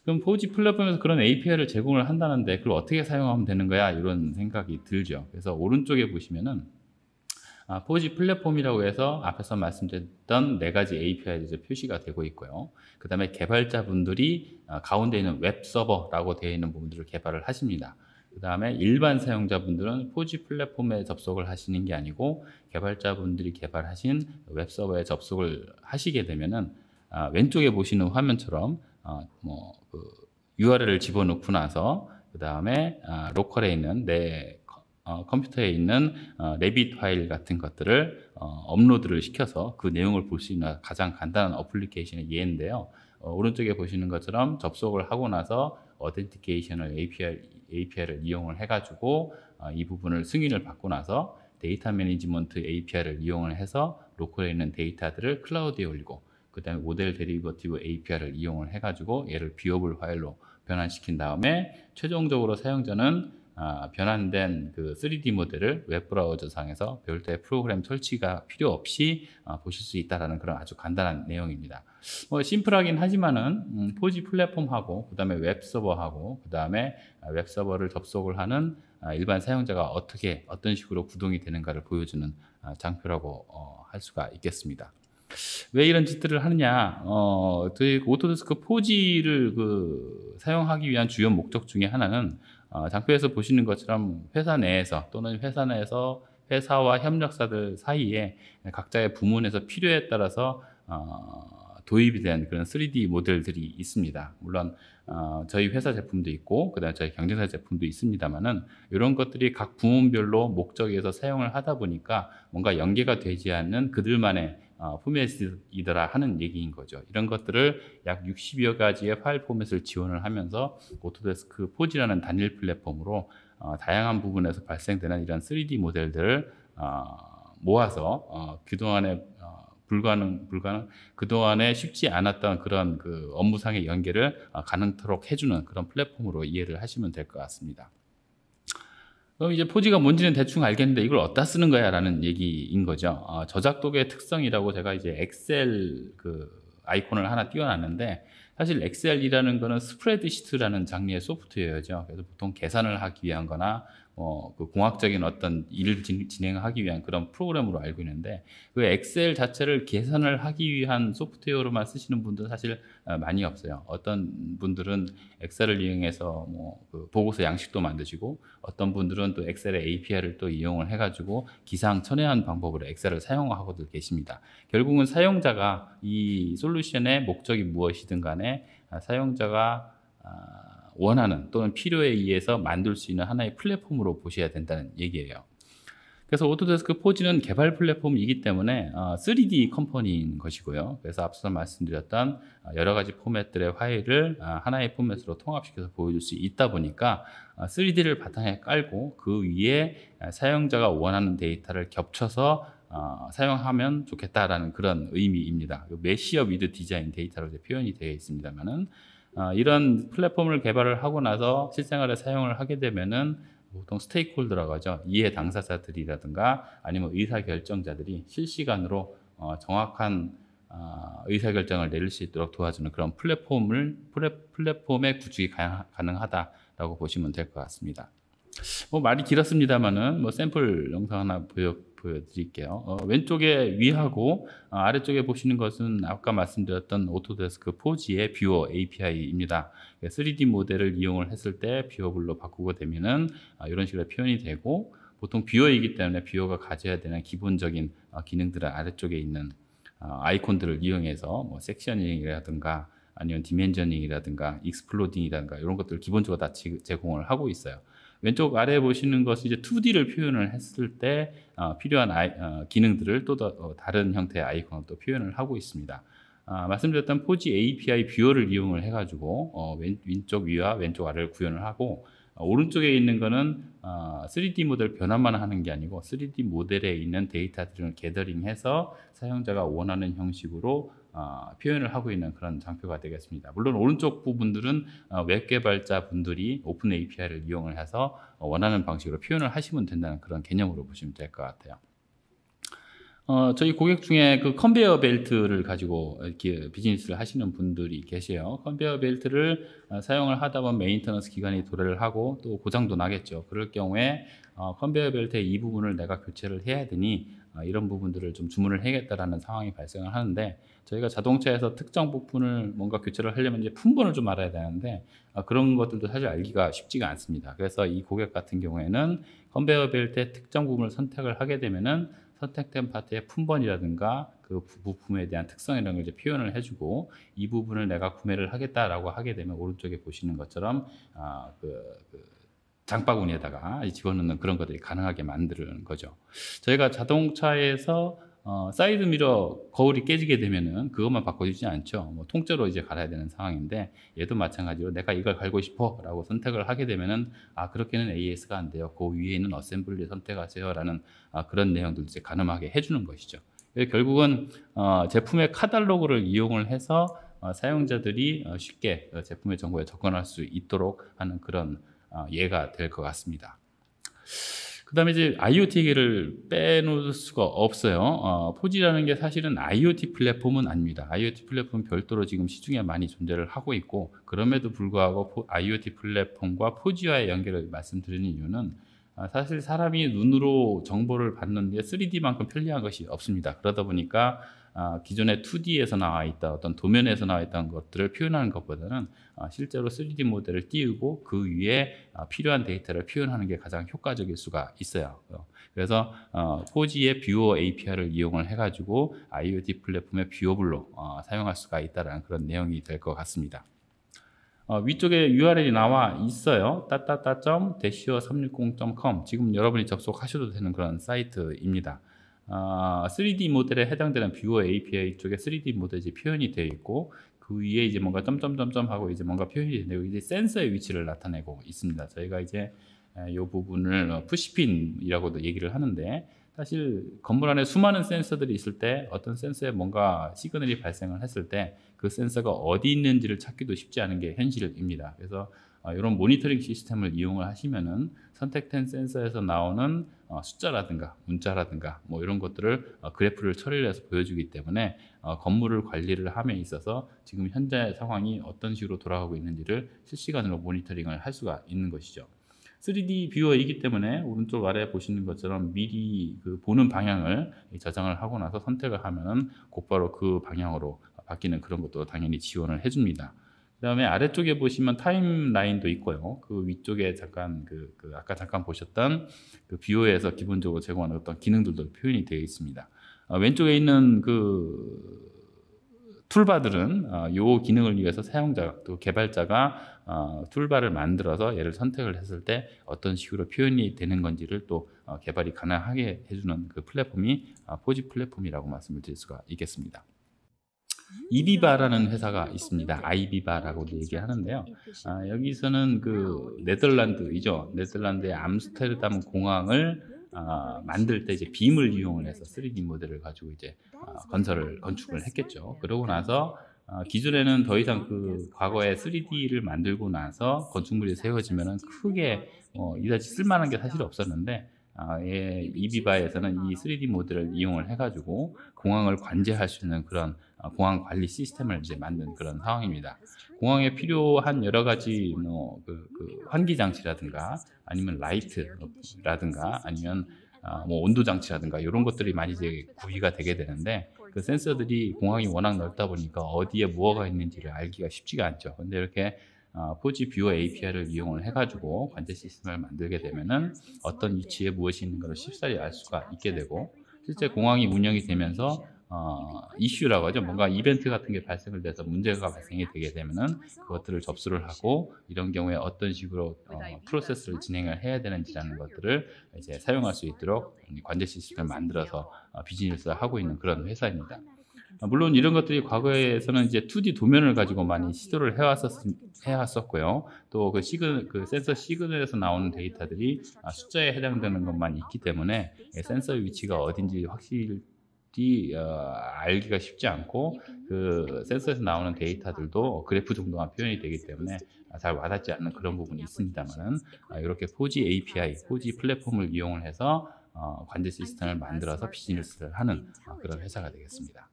그럼 포지 플랫폼에서 그런 API를 제공을 한다는데 그걸 어떻게 사용하면 되는 거야? 이런 생각이 들죠. 그래서 오른쪽에 보시면은 포지 플랫폼이라고 해서 앞에서 말씀드렸던 4가지 API들이 표시가 되고 있고요. 그 다음에 개발자분들이 가운데 있는 웹 서버라고 되어 있는 부분들을 개발을 하십니다. 그 다음에 일반 사용자분들은 포지 플랫폼에 접속을 하시는 게 아니고 개발자분들이 개발하신 웹 서버에 접속을 하시게 되면은 왼쪽에 보시는 화면처럼 URL을 집어넣고 나서 그 다음에 로컬에 있는 내 컴퓨터에 있는 레빗 파일 같은 것들을 업로드를 시켜서 그 내용을 볼 수 있는 가장 간단한 어플리케이션의 예인데요. 오른쪽에 보시는 것처럼 접속을 하고 나서 어덴티케이션을 API를 이용을 해가지고 이 부분을 승인을 받고 나서 데이터 매니지먼트 API를 이용을 해서 로컬에 있는 데이터들을 클라우드에 올리고 그 다음에 모델 데리버티브 API를 이용을 해가지고 얘를 뷰어블 파일로 변환시킨 다음에 최종적으로 사용자는 변환된 그 3D 모델을 웹브라우저 상에서 별도의 프로그램 설치가 필요 없이 보실 수 있다는 그런 아주 간단한 내용입니다. 심플하긴 하지만은 포지 플랫폼하고 그 다음에 웹서버하고 그 다음에 웹서버를 접속을 하는 일반 사용자가 어떤 식으로 구동이 되는가를 보여주는 장표라고 할 수가 있겠습니다. 왜 이런 짓들을 하느냐? 저희 오토데스크 포지를 사용하기 위한 주요 목적 중에 하나는 장표에서 보시는 것처럼 회사 내에서 또는 회사 내에서 회사와 협력사들 사이에 각자의 부문에서 필요에 따라서 도입이 된 그런 3D 모델들이 있습니다. 물론 저희 회사 제품도 있고 그다음에 저희 경쟁사 제품도 있습니다만은 이런 것들이 각 부문별로 목적에서 사용을 하다 보니까 뭔가 연계가 되지 않는 그들만의 포맷이더라 하는 얘기인 거죠. 이런 것들을 약 60여 가지의 파일 포맷을 지원을 하면서 오토데스크 포지라는 단일 플랫폼으로 다양한 부분에서 발생되는 이런 3D 모델들을 모아서 그동안에 그동안에 쉽지 않았던 그런 업무상의 연계를 가능토록 해주는 그런 플랫폼으로 이해를 하시면 될 것 같습니다. 그럼 이제 포지가 뭔지는 대충 알겠는데 이걸 어디다 쓰는 거야 라는 얘기인 거죠. 저작 도구의 특성이라고 제가 이제 엑셀 아이콘을 하나 띄워놨는데 사실 엑셀이라는 거는 스프레드시트라는 장르의 소프트웨어죠. 그래서 보통 계산을 하기 위한 거나 공학적인 어떤 일을 진행하기 위한 그런 프로그램으로 알고 있는데 그 엑셀 자체를 계산을 하기 위한 소프트웨어로만 쓰시는 분들은 사실 많이 없어요. 어떤 분들은 엑셀을 이용해서 보고서 양식도 만드시고 어떤 분들은 또 엑셀의 API를 또 이용을 해가지고 기상천외한 방법으로 엑셀을 사용하고도 계십니다. 결국은 사용자가 이 솔루션의 목적이 무엇이든 간에 사용자가 원하는 또는 필요에 의해서 만들 수 있는 하나의 플랫폼으로 보셔야 된다는 얘기예요. 그래서 오토데스크 포지는 개발 플랫폼이기 때문에 3D 컴퍼니인 것이고요. 그래서 앞서 말씀드렸던 여러 가지 포맷들의 파일을 하나의 포맷으로 통합시켜서 보여줄 수 있다 보니까 3D를 바탕에 깔고 그 위에 사용자가 원하는 데이터를 겹쳐서 사용하면 좋겠다라는 그런 의미입니다. 메시어 위드 디자인 데이터로 표현이 되어 있습니다만은 이런 플랫폼을 개발을 하고 나서 실생활에 사용을 하게 되면은 보통 스테이크홀더라고 하죠. 이해 당사자들이라든가 아니면 의사결정자들이 실시간으로 정확한 의사결정을 내릴 수 있도록 도와주는 그런 플랫폼의 구축이 가능하다라고 보시면 될 것 같습니다. 말이 길었습니다만은 샘플 영상 하나 보여드릴게요. 왼쪽에 위하고 아래쪽에 보시는 것은 아까 말씀드렸던 오토데스크 포지의 뷰어 API입니다. 3D 모델을 이용을 했을 때 뷰어블로 바꾸게 되면은 이런 식으로 표현이 되고, 보통 뷰어이기 때문에 뷰어가 가져야 되는 기본적인 기능들은 아래쪽에 있는 아이콘들을 이용해서 섹셔닝이라든가 아니면 디멘저닝이라든가 익스플로딩이라든가 이런 것들을 기본적으로 다 제공을 하고 있어요. 왼쪽 아래에 보시는 것은 이제 2D를 표현을 했을 때 필요한 기능들을 또 다른 형태의 아이콘으로 또 표현을 하고 있습니다. 말씀드렸던 포지 API 뷰어를 이용을 해가지고 왼쪽 위와 왼쪽 아래를 구현을 하고, 오른쪽에 있는 거는 3D 모델 변환만 하는 게 아니고 3D 모델에 있는 데이터들을 게더링해서 사용자가 원하는 형식으로 표현을 하고 있는 그런 장표가 되겠습니다. 물론 오른쪽 부분들은 웹 개발자 분들이 오픈 API를 이용을 해서 원하는 방식으로 표현을 하시면 된다는 그런 개념으로 보시면 될 것 같아요. 저희 고객 중에 그 컨베이어 벨트를 가지고 이렇게 비즈니스를 하시는 분들이 계세요. 컨베이어 벨트를 사용을 하다 보면 메인터넌스 기간이 도래를 하고 또 고장도 나겠죠. 그럴 경우에 컨베이어 벨트의 이 부분을 내가 교체를 해야 되니 이런 부분들을 좀 주문을 해야겠다라는 상황이 발생을 하는데, 저희가 자동차에서 특정 부분을 뭔가 교체를 하려면 이제 품번을 좀 알아야 되는데 그런 것들도 사실 알기가 쉽지가 않습니다. 그래서 이 고객 같은 경우에는 컨베이어 벨트의 특정 부분을 선택을 하게 되면은 선택된 파트의 품번이라든가 그 부품에 대한 특성이라는 걸 이제 표현을 해주고, 이 부분을 내가 구매를 하겠다라고 하게 되면 오른쪽에 보시는 것처럼 장바구니에다가 집어넣는 그런 것들이 가능하게 만드는 거죠. 저희가 자동차에서 사이드 미러 거울이 깨지게 되면은 그것만 바꿔주지 않죠. 통째로 이제 갈아야 되는 상황인데, 얘도 마찬가지로 내가 이걸 갈고 싶어 라고 선택을 하게 되면은 그렇게는 AS가 안 돼요. 그 위에 있는 어셈블리 선택하세요 라는 그런 내용들도 이제 가능하게 해주는 것이죠. 결국은 제품의 카탈로그를 이용을 해서 사용자들이 쉽게 제품의 정보에 접근할 수 있도록 하는 그런 예가 될 것 같습니다. 그 다음에 이제 IoT를 빼놓을 수가 없어요. 포지라는 게 사실은 IoT 플랫폼은 아닙니다. IoT 플랫폼은 별도로 지금 시중에 많이 존재를 하고 있고, 그럼에도 불구하고 IoT 플랫폼과 포지와의 연결을 말씀드리는 이유는 사실 사람이 눈으로 정보를 받는 게 3D만큼 편리한 것이 없습니다. 그러다 보니까 기존의 2D에서 나와 있다, 어떤 도면에서 나와 있던 것들을 표현하는 것보다는 실제로 3D 모델을 띄우고 그 위에 필요한 데이터를 표현하는 게 가장 효과적일 수가 있어요. 그래서 포지의 뷰어 API를 이용을 해가지고 IoT 플랫폼의 뷰어블로 사용할 수가 있다는 그런 내용이 될 것 같습니다. 위쪽에 URL이 나와 있어요. 따따따.desio360.com. 지금 여러분이 접속하셔도 되는 그런 사이트입니다. 3D 모델에 해당되는 뷰어 API 쪽에 3D 모델이 표현이 되어 있고, 그 위에 이제 뭔가 점점점점 하고 이제 뭔가 표현이 되고, 이제 센서의 위치를 나타내고 있습니다. 저희가 이제 이 부분을 푸시핀이라고도 얘기를 하는데, 사실 건물 안에 수많은 센서들이 있을 때 어떤 센서에 뭔가 시그널이 발생을 했을 때 그 센서가 어디 있는지를 찾기도 쉽지 않은 게 현실입니다. 그래서 이런 모니터링 시스템을 이용을 하시면은 선택된 센서에서 나오는 숫자라든가 문자라든가 이런 것들을 그래프를 처리를 해서 보여주기 때문에 건물을 관리를 함에 있어서 지금 현재 상황이 어떤 식으로 돌아가고 있는지를 실시간으로 모니터링을 할 수가 있는 것이죠. 3D 뷰어이기 때문에 오른쪽 아래 보시는 것처럼 미리 보는 방향을 저장을 하고 나서 선택을 하면 곧바로 그 방향으로 바뀌는 그런 것도 당연히 지원을 해줍니다. 그 다음에 아래쪽에 보시면 타임라인도 있고요. 그 위쪽에 잠깐 아까 잠깐 보셨던 그 뷰어에서 기본적으로 제공하는 어떤 기능들도 표현이 되어 있습니다. 왼쪽에 있는 그 툴바들은 요 기능을 위해서 사용자 또 개발자가 툴바를 만들어서 얘를 선택을 했을 때 어떤 식으로 표현이 되는 건지를 또 개발이 가능하게 해주는 그 플랫폼이 포지 플랫폼이라고 말씀을 드릴 수가 있겠습니다. 이비바라는 회사가 있습니다. 아이비바라고 얘기하는데요. 여기서는 그 네덜란드이죠. 네덜란드의 암스테르담 공항을 만들 때 이제 빔을 이용을 해서 3D 모델을 가지고 이제 건축을 했겠죠. 그러고 나서 기존에는 더 이상 그 과거에 3D를 만들고 나서 건축물이 세워지면은 크게 이다지 쓸만한 게 사실 없었는데 이비바에서는 이 3D 모델을 이용을 해가지고 공항을 관제할 수 있는 그런 공항 관리 시스템을 이제 만든 그런 상황입니다. 공항에 필요한 여러 가지 그 환기 장치라든가 아니면 라이트라든가 아니면 뭐 온도 장치라든가 이런 것들이 많이 이제 구비가 되게 되는데 그 센서들이 공항이 워낙 넓다 보니까 어디에 무엇가 있는지를 알기가 쉽지가 않죠. 근데 이렇게 포지 뷰어 API를 이용을 해가지고 관제 시스템을 만들게 되면은 어떤 위치에 무엇이 있는 걸 쉽사리 알 수가 있게 되고 실제 공항이 운영이 되면서 이슈라고 하죠. 뭔가 이벤트 같은 게 발생을 돼서 문제가 발생이 되게 되면은 그것들을 접수를 하고 이런 경우에 어떤 식으로 프로세스를 진행을 해야 되는지라는 것들을 이제 사용할 수 있도록 관제 시스템을 만들어서 비즈니스를 하고 있는 그런 회사입니다. 물론 이런 것들이 과거에서는 이제 2D 도면을 가지고 많이 시도를 해왔었고요. 또 그 센서 시그널에서 나오는 데이터들이 숫자에 해당되는 것만 있기 때문에 센서의 위치가 어딘지 확실히 알기가 쉽지 않고 그 센서에서 나오는 데이터들도 그래프 정도만 표현이 되기 때문에 잘 와닿지 않는 그런 부분이 있습니다만은 이렇게 포지 API, 포지 플랫폼을 이용을 해서 관제 시스템을 만들어서 비즈니스를 하는 그런 회사가 되겠습니다.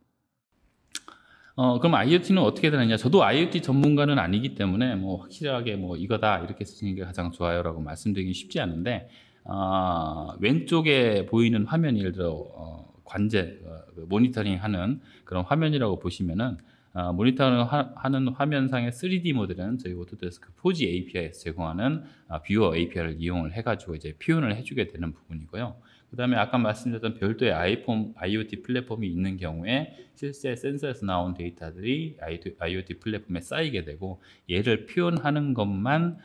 그럼 IoT는 어떻게 되느냐? 저도 IoT 전문가는 아니기 때문에 뭐 확실하게 뭐 이거다 이렇게 쓰시는 게 가장 좋아요라고 말씀드리기 쉽지 않은데 왼쪽에 보이는 화면 예를 들어 관제 모니터링하는 그런 화면이라고 보시면은 모니터링하는 화면상의 3D 모델은 저희 오토데스크 포지 API에서 제공하는 뷰어 API를 이용을 해가지고 이제 표현을 해주게 되는 부분이고요. 그 다음에 아까 말씀드렸던 별도의 IoT 플랫폼이 있는 경우에 실제 센서에서 나온 데이터들이 IoT 플랫폼에 쌓이게 되고 얘를 표현하는 것만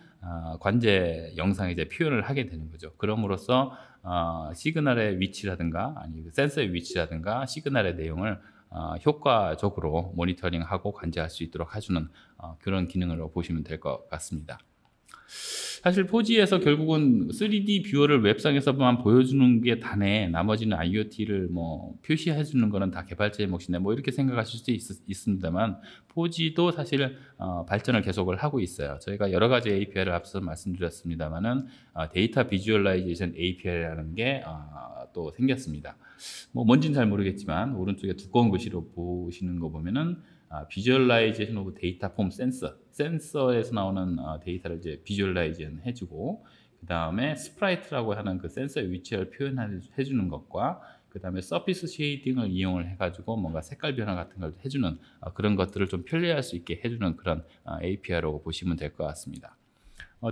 관제 영상에 이제 표현을 하게 되는 거죠. 그럼으로써 시그널의 위치라든가 아니 센서의 위치라든가 시그널의 내용을 효과적으로 모니터링하고 관제할 수 있도록 해주는 그런 기능으로 보시면 될 것 같습니다. 사실 포지에서 결국은 3D 뷰어를 웹상에서만 보여주는 게 다네 나머지는 IoT를 뭐 표시해 주는 거는 다 개발자의 몫이네 뭐 이렇게 생각하실 수도 있습니다만 포지도 사실 발전을 계속을 하고 있어요. 저희가 여러 가지 API를 앞서 말씀드렸습니다만은 데이터 비주얼라이제이션 API라는 게 또 생겼습니다. 뭐 뭔지는 잘 모르겠지만 오른쪽에 두꺼운 글씨로 보시는 거 보면은 비주얼라이제이션 오브 데이터 폼 센서에서 나오는 데이터를 이제 비주얼라이제이션 해주고 그 다음에 스프라이트라고 하는 그 센서의 위치를 표현해 주는 것과 그 다음에 서피스 쉐이딩을 이용을 해가지고 뭔가 색깔 변화 같은 걸 해주는 그런 것들을 좀 편리할 수 있게 해주는 그런 API라고 보시면 될 것 같습니다.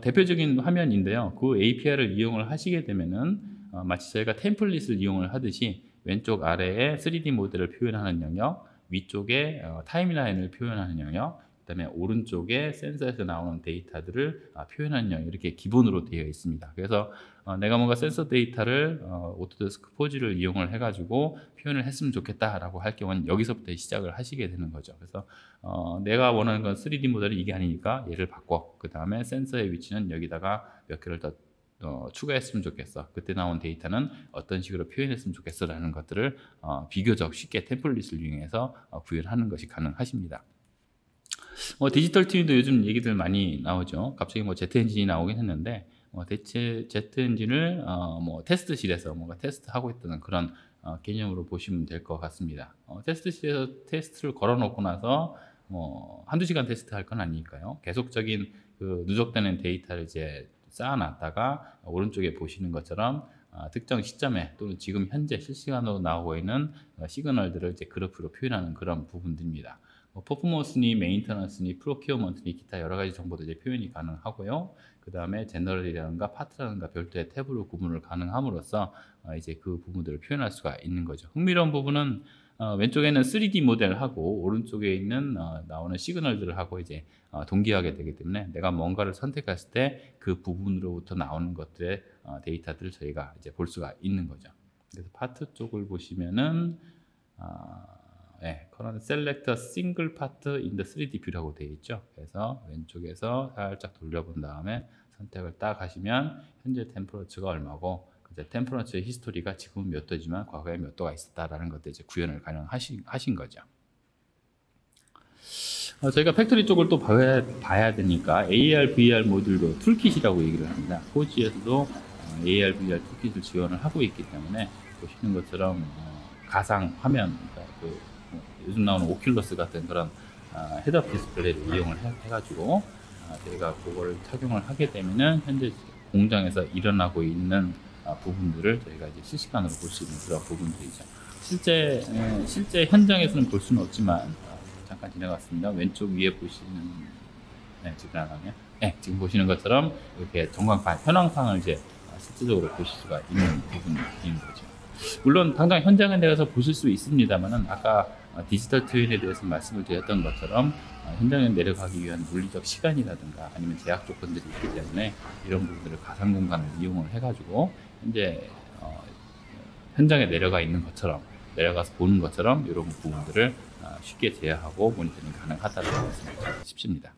대표적인 화면인데요. 그 API를 이용을 하시게 되면은 마치 저희가 템플릿을 이용을 하듯이 왼쪽 아래에 3D 모델을 표현하는 영역, 위쪽에 타임라인을 표현하는 영역, 그 다음에 오른쪽에 센서에서 나오는 데이터들을 표현하는 영역 이렇게 기본으로 되어 있습니다. 그래서 내가 뭔가 센서 데이터를 오토데스크 포지를 이용을 해가지고 표현을 했으면 좋겠다라고 할 경우는 여기서부터 시작을 하시게 되는 거죠. 그래서 내가 원하는 건 3D 모델이 이게 아니니까 얘를 바꿔. 그 다음에 센서의 위치는 여기다가 몇 개를 더 추가했으면 좋겠어. 그때 나온 데이터는 어떤 식으로 표현했으면 좋겠어 라는 것들을 비교적 쉽게 템플릿을 이용해서 구현하는 것이 가능하십니다. 디지털 트윈도 요즘 얘기들 많이 나오죠. 갑자기 뭐 제트 엔진이 나오긴 했는데 대체 제트 엔진을 뭐 테스트실에서 뭔가 테스트하고 있다는 그런 개념으로 보시면 될 것 같습니다. 테스트실에서 테스트를 걸어놓고 나서 뭐 한두 시간 테스트할 건 아니니까요. 계속적인 그 누적되는 데이터를 이제 쌓아놨다가 오른쪽에 보시는 것처럼 특정 시점에 또는 지금 현재 실시간으로 나오고 있는 시그널들을 이제 그래프로 표현하는 그런 부분들입니다. 퍼포먼스니 메인터넌스니 프로큐어먼트니 기타 여러 가지 정보도 이제 표현이 가능하고요. 그 다음에 제너럴이라든가 파트라든가 별도의 탭으로 구분을 가능함으로써 이제 그 부분들을 표현할 수가 있는 거죠. 흥미로운 부분은 왼쪽에는 3D 모델하고 오른쪽에 있는 나오는 시그널들하고 이제 동기화하게 되기 때문에 내가 뭔가를 선택했을 때 그 부분으로부터 나오는 것들의 데이터들을 저희가 이제 볼 수가 있는 거죠. 그래서 파트 쪽을 보시면은 current select a single part in the 3D view라고 되어 있죠. 그래서 왼쪽에서 살짝 돌려본 다음에 선택을 딱 하시면 현재 템퍼러처가 얼마고 이제 템퍼러처의 히스토리가 지금 몇 도지만 과거에 몇 도가 있었다라는 것도 이제 구현을 가능하신 거죠. 저희가 팩토리 쪽을 또 봐야 되니까 AR, VR 모듈도 툴킷이라고 얘기를 합니다. 포지에서도 AR, VR 툴킷을 지원을 하고 있기 때문에 보시는 것처럼 가상 화면, 그러니까 요즘 나오는 오큘러스 같은 그런 헤드업 디스플레이를 이용을 해가지고 저희가 그걸 착용을 하게 되면은 현재 공장에서 일어나고 있는 부분들을 저희가 이제 실시간으로 볼 수 있는 그런 부분들이죠. 실제 현장에서는 볼 수는 없지만 잠깐 지나갔습니다. 왼쪽 위에 보시는 지금 보시는 것처럼 이렇게 전광판 현황판을 이제 실질적으로 보실 수가 있는 부분인 거죠. 물론 당장 현장에 내가서 보실 수 있습니다만은 아까 디지털 트윈에 대해서 말씀을 드렸던 것처럼 현장에 내려가기 위한 물리적 시간이라든가 아니면 제약 조건들이 있기 때문에 이런 부분들을 가상 공간을 이용을 해가지고 현재 현장에 내려가 있는 것처럼 내려가서 보는 것처럼 이런 부분들을 쉽게 제어하고 모니터링 가능하다는 말씀을 싶습니다.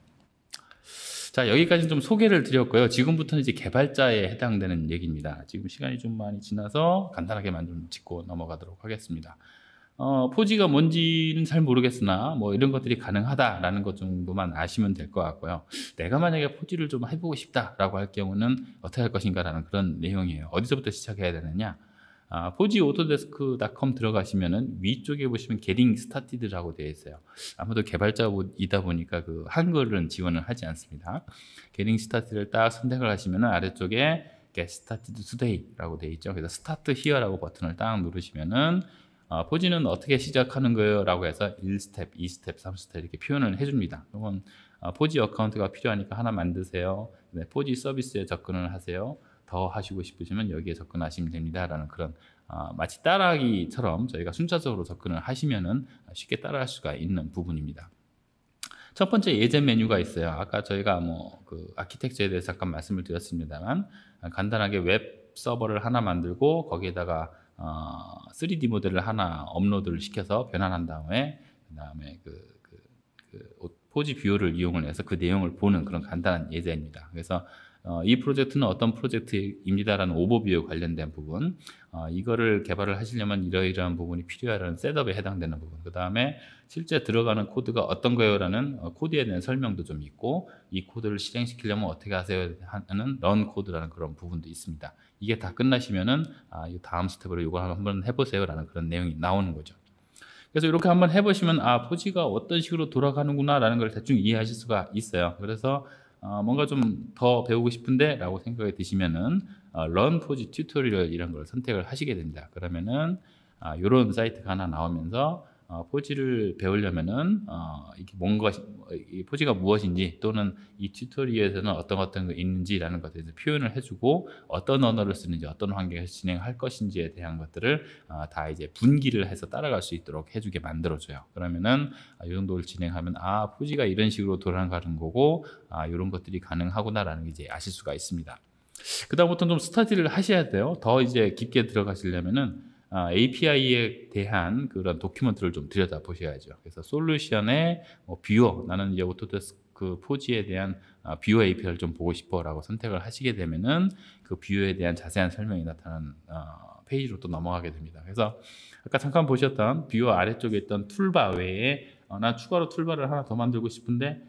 자, 여기까지 좀 소개를 드렸고요. 지금부터는 이제 개발자에 해당되는 얘기입니다. 지금 시간이 좀 많이 지나서 간단하게만 좀 짚고 넘어가도록 하겠습니다. 포지가 뭔지는 잘 모르겠으나 뭐 이런 것들이 가능하다라는 것 정도만 아시면 될 것 같고요. 내가 만약에 포지를 좀 해보고 싶다라고 할 경우는 어떻게 할 것인가라는 그런 내용이에요. 어디서부터 시작해야 되느냐? 포지 오토데스크.com 들어가시면은 위쪽에 보시면 Getting Started라고 되어 있어요. 아무도 개발자이다 보니까 그 한글은 지원을 하지 않습니다. Getting Started를 딱 선택을 하시면은 아래쪽에 Get Started Today라고 되어 있죠. 그래서 Start Here라고 버튼을 딱 누르시면은 포지는 어떻게 시작하는 거예요? 라고 해서 1스텝, 2스텝, 3스텝 이렇게 표현을 해줍니다. 그러면 포지 어카운트가 필요하니까 하나 만드세요. 포지 서비스에 접근을 하세요. 더 하시고 싶으시면 여기에 접근하시면 됩니다. 라는 그런 마치 따라하기처럼 저희가 순차적으로 접근을 하시면은 쉽게 따라할 수가 있는 부분입니다. 첫 번째 예제 메뉴가 있어요. 아까 저희가 그 아키텍처에 대해서 잠깐 말씀을 드렸습니다만 간단하게 웹 서버를 하나 만들고 거기에다가 3D 모델을 하나 업로드를 시켜서 변환한 다음에 그다음에 포지 뷰어를 이용을 해서 그 내용을 보는 그런 간단한 예제입니다. 그래서 이 프로젝트는 어떤 프로젝트입니다라는 오버뷰에 관련된 부분, 이거를 개발을 하시려면 이러이러한 부분이 필요하다는 셋업에 해당되는 부분, 그 다음에 실제 들어가는 코드가 어떤 거요라는 코드에 대한 설명도 좀 있고, 이 코드를 실행시키려면 어떻게 하세요 하는 런 코드라는 그런 부분도 있습니다. 이게 다 끝나시면은 이 다음 스텝으로 이거 한번 해보세요라는 그런 내용이 나오는 거죠. 그래서 이렇게 한번 해보시면 포지가 어떤 식으로 돌아가는구나 라는 걸 대충 이해하실 수가 있어요. 그래서 뭔가 좀 더 배우고 싶은데 라고 생각이 드시면은 Run 포지 튜토리얼 이런 걸 선택을 하시게 됩니다. 그러면은 이런 사이트가 하나 나오면서 포지를 배우려면은 이게 뭔가 이 포지가 무엇인지 또는 이 튜토리얼에서는 어떤 게 있는지라는 것에 대해서 표현을 해주고 어떤 언어를 쓰는지 어떤 환경에서 진행할 것인지에 대한 것들을 다 이제 분기를 해서 따라갈 수 있도록 해주게 만들어줘요. 그러면은 이 정도를 진행하면 포지가 이런 식으로 돌아가는 거고 이런 것들이 가능하구나라는 게 이제 아실 수가 있습니다. 그 다음부터는 좀 스터디를 하셔야 돼요. 더 이제 깊게 들어가시려면은 API에 대한 그런 도큐먼트를 좀 들여다 보셔야죠. 그래서 솔루션의 뷰어, 나는 이제 오토데스크 포지에 대한 뷰어 API를 좀 보고 싶어라고 선택을 하시게 되면은 그 뷰어에 대한 자세한 설명이 나타나는 페이지로 또 넘어가게 됩니다. 그래서 아까 잠깐 보셨던 뷰어 아래쪽에 있던 툴바 외에 난 추가로 툴바를 하나 더 만들고 싶은데